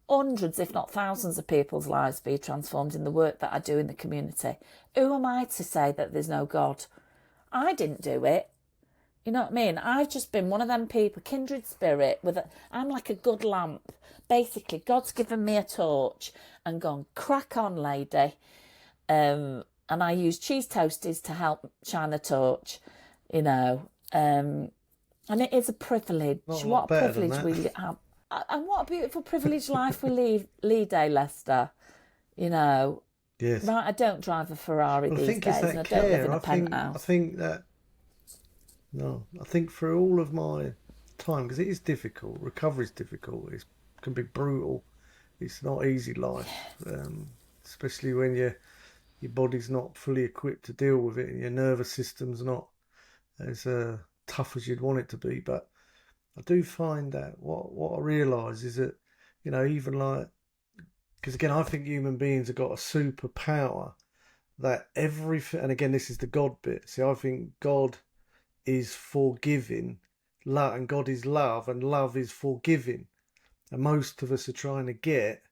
hundreds, if not thousands, of people's lives be transformed in the work that I do in the community. Who am I to say that there's no God? I didn't do it. You know what I mean? I've just been one of them people, kindred spirit. I'm like a good lamp. Basically, God's given me a torch and gone, "Crack on, lady." And I use cheese toasties to help shine the torch, and it is a privilege. What a privilege we have. And what a beautiful privileged life we lead, Lester. Yes. Right, I don't drive a Ferrari these days, and I don't live in a penthouse. I think for all of my time, because it is difficult, recovery is difficult, it can be brutal, it's not easy life, especially when your body's not fully equipped to deal with it, and your nervous system's not as tough as you'd want it to be. But I do find that what I realise is that, even like, because again, I think human beings have got a superpower that everything, and again, this is the God bit. See, I think God is forgiving, and God is love, and love is forgiving. And most of us are trying to get,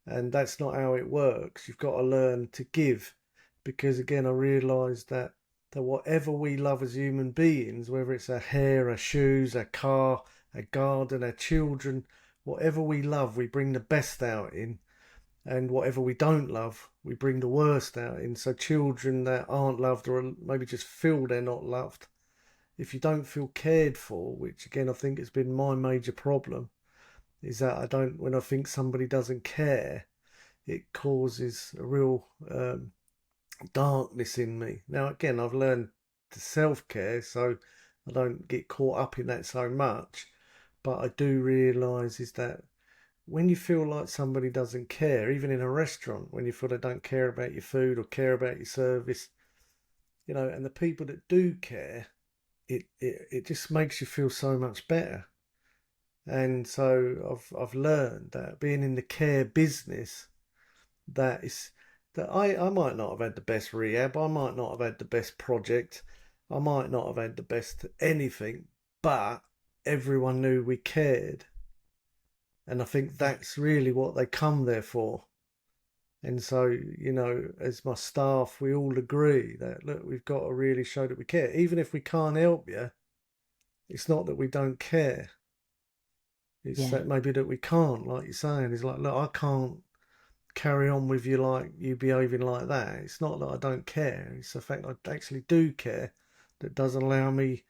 and that's not how it works. You've got to learn to give, because again, I realise that whatever we love as human beings, whether it's our hair, our shoes, our car, our garden, our children, whatever we love, we bring the best out in, and whatever we don't love, we bring the worst out in. So children that aren't loved, or maybe just feel they're not loved, if you don't feel cared for, which again I think has been my major problem, is that when I think somebody doesn't care, it causes a real darkness in me. Now, again, I've learned to self-care, so I don't get caught up in that so much. But I do realise is that when you feel like somebody doesn't care, even in a restaurant, when you feel they don't care about your food or care about your service, and the people that do care, it just makes you feel so much better. And so I've learned that being in the care business, that that I might not have had the best rehab, I might not have had the best project, I might not have had the best anything, but everyone knew we cared. And I think that's really what they come there for. And so, as my staff, we all agree that, look, we've got to really show that we care. Even if we can't help you, it's not that we don't care. It's that maybe that we can't, like you're saying. It's like, look, I can't carry on with you like you behaving like that. It's not that I don't care. It's the fact I actually do care that doesn't allow me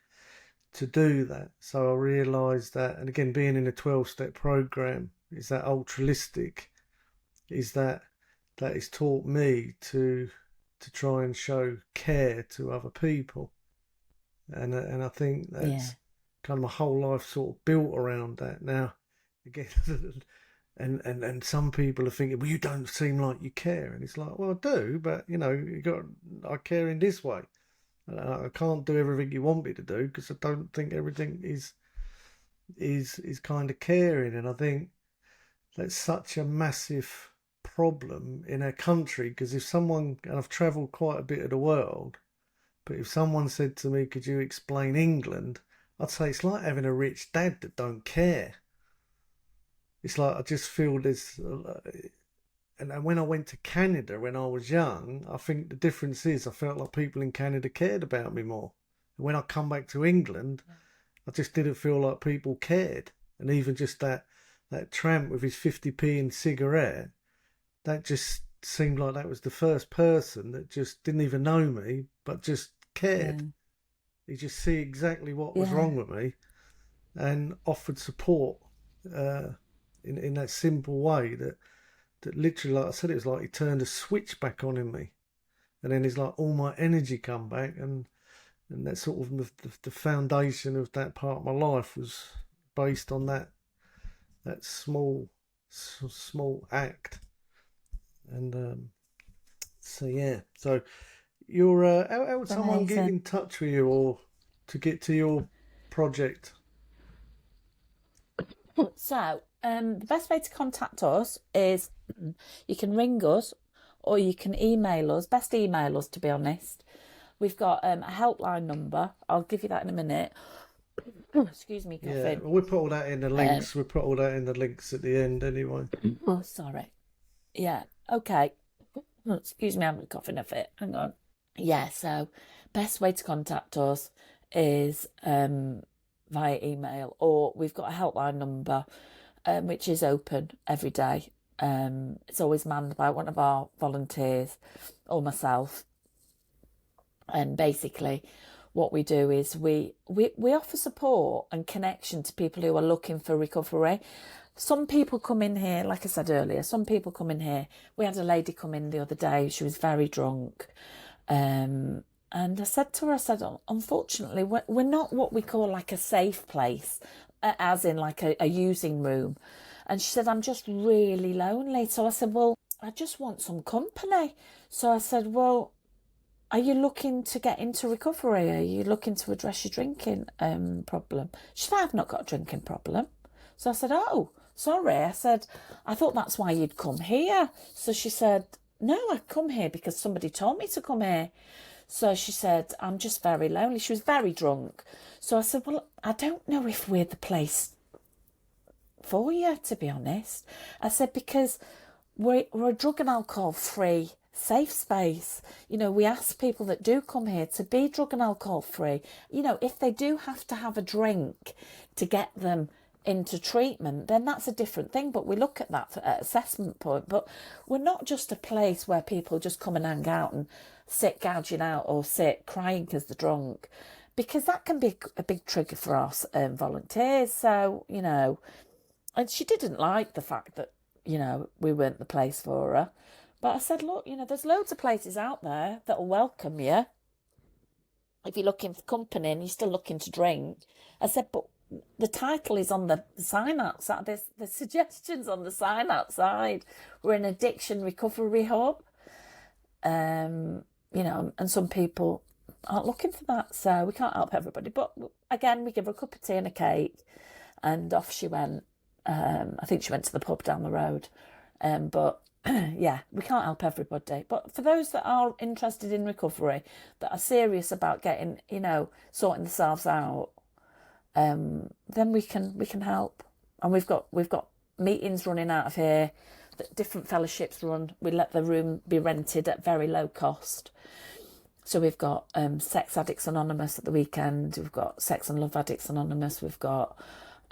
to do that. So I realised that, and again, being in a 12-step program is that altruistic, is that it's taught me to try and show care to other people, and I think that's kind of my whole life sort of built around that. Now, again, and some people are thinking, well, you don't seem like you care, and it's like, well, I do, but I care in this way. I can't do everything you want me to do because I don't think everything is kind of caring, and I think that's such a massive problem in our country. Because if someone, and I've travelled quite a bit of the world, but if someone said to me, could you explain England, I'd say it's like having a rich dad that don't care. It's like I just feel this. And when I went to Canada when I was young, I think the difference is I felt like people in Canada cared about me more. And when I come back to England, I just didn't feel like people cared. And even just that tramp with his 50p and cigarette, that just seemed like that was the first person that just didn't even know me, but just cared. He just see exactly what was wrong with me and offered support in that simple way that literally, like I said, it was like he turned a switch back on in me. And then it's like all my energy come back, and that sort of the foundation of that part of my life was based on that small act. And so you're how would someone get in touch with you or to get to your project? So the best way to contact us is you can ring us or you can email us. Best email us, to be honest. We've got a helpline number. I'll give you that in a minute. Excuse me, coughing. Yeah, we'll put all that in the links. We'll put all that in the links at the end anyway. Oh, sorry. Yeah, okay. Excuse me, I'm coughing a fit. Hang on. Yeah, so best way to contact us is via email, or we've got a helpline number which is open every day. It's always manned by one of our volunteers or myself. And basically what we do is we offer support and connection to people who are looking for recovery. Some people come in here, like I said earlier, some people come in here. We had a lady come in the other day. She was very drunk. And I said to her, unfortunately, we're not what we call like a safe place, as in like a using room. And she said, I'm just really lonely. So I said, well, I just want some company. So I said, well, are you looking to get into recovery? Are you looking to address your drinking problem? She said, I've not got a drinking problem. So I said, oh, sorry. I said, I thought that's why you'd come here. So she said, no, I come here because somebody told me to come here. So she said, I'm just very lonely. She was very drunk. So I said, well, I don't know if we're the place for you, to be honest. I said, because we're a drug and alcohol free safe space. We ask people that do come here to be drug and alcohol free. If they do have to have a drink to get them into treatment, then that's a different thing, but we look at that at assessment point. But we're not just a place where people just come and hang out and sit gouging out or sit crying because they're drunk, because that can be a big trigger for us volunteers. So and she didn't like the fact that we weren't the place for her. But I said, look, there's loads of places out there that'll welcome you if you're looking for company and you're still looking to drink. I said, but the title is on the sign outside. There's the suggestions on the sign outside. We're an addiction recovery hub. And some people aren't looking for that, so we can't help everybody. But again, we give her a cup of tea and a cake, and off she went. I think she went to the pub down the road. But yeah, we can't help everybody. But for those that are interested in recovery, that are serious about getting, sorting themselves out, then we can help. And we've got meetings running out of here that different fellowships run. We let the room be rented at very low cost. So we've got Sex Addicts Anonymous at the weekend. We've got Sex and Love Addicts Anonymous. We've got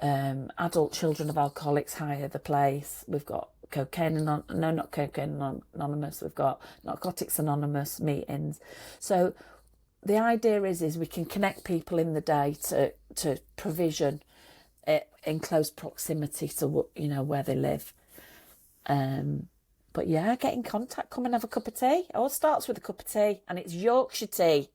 Adult Children of Alcoholics hire the place. We've got not Cocaine Anonymous. We've got Narcotics Anonymous meetings. So the idea is we can connect people in the day to provision in close proximity to where they live. But yeah, get in contact, come and have a cup of tea. It all starts with a cup of tea, and it's Yorkshire tea.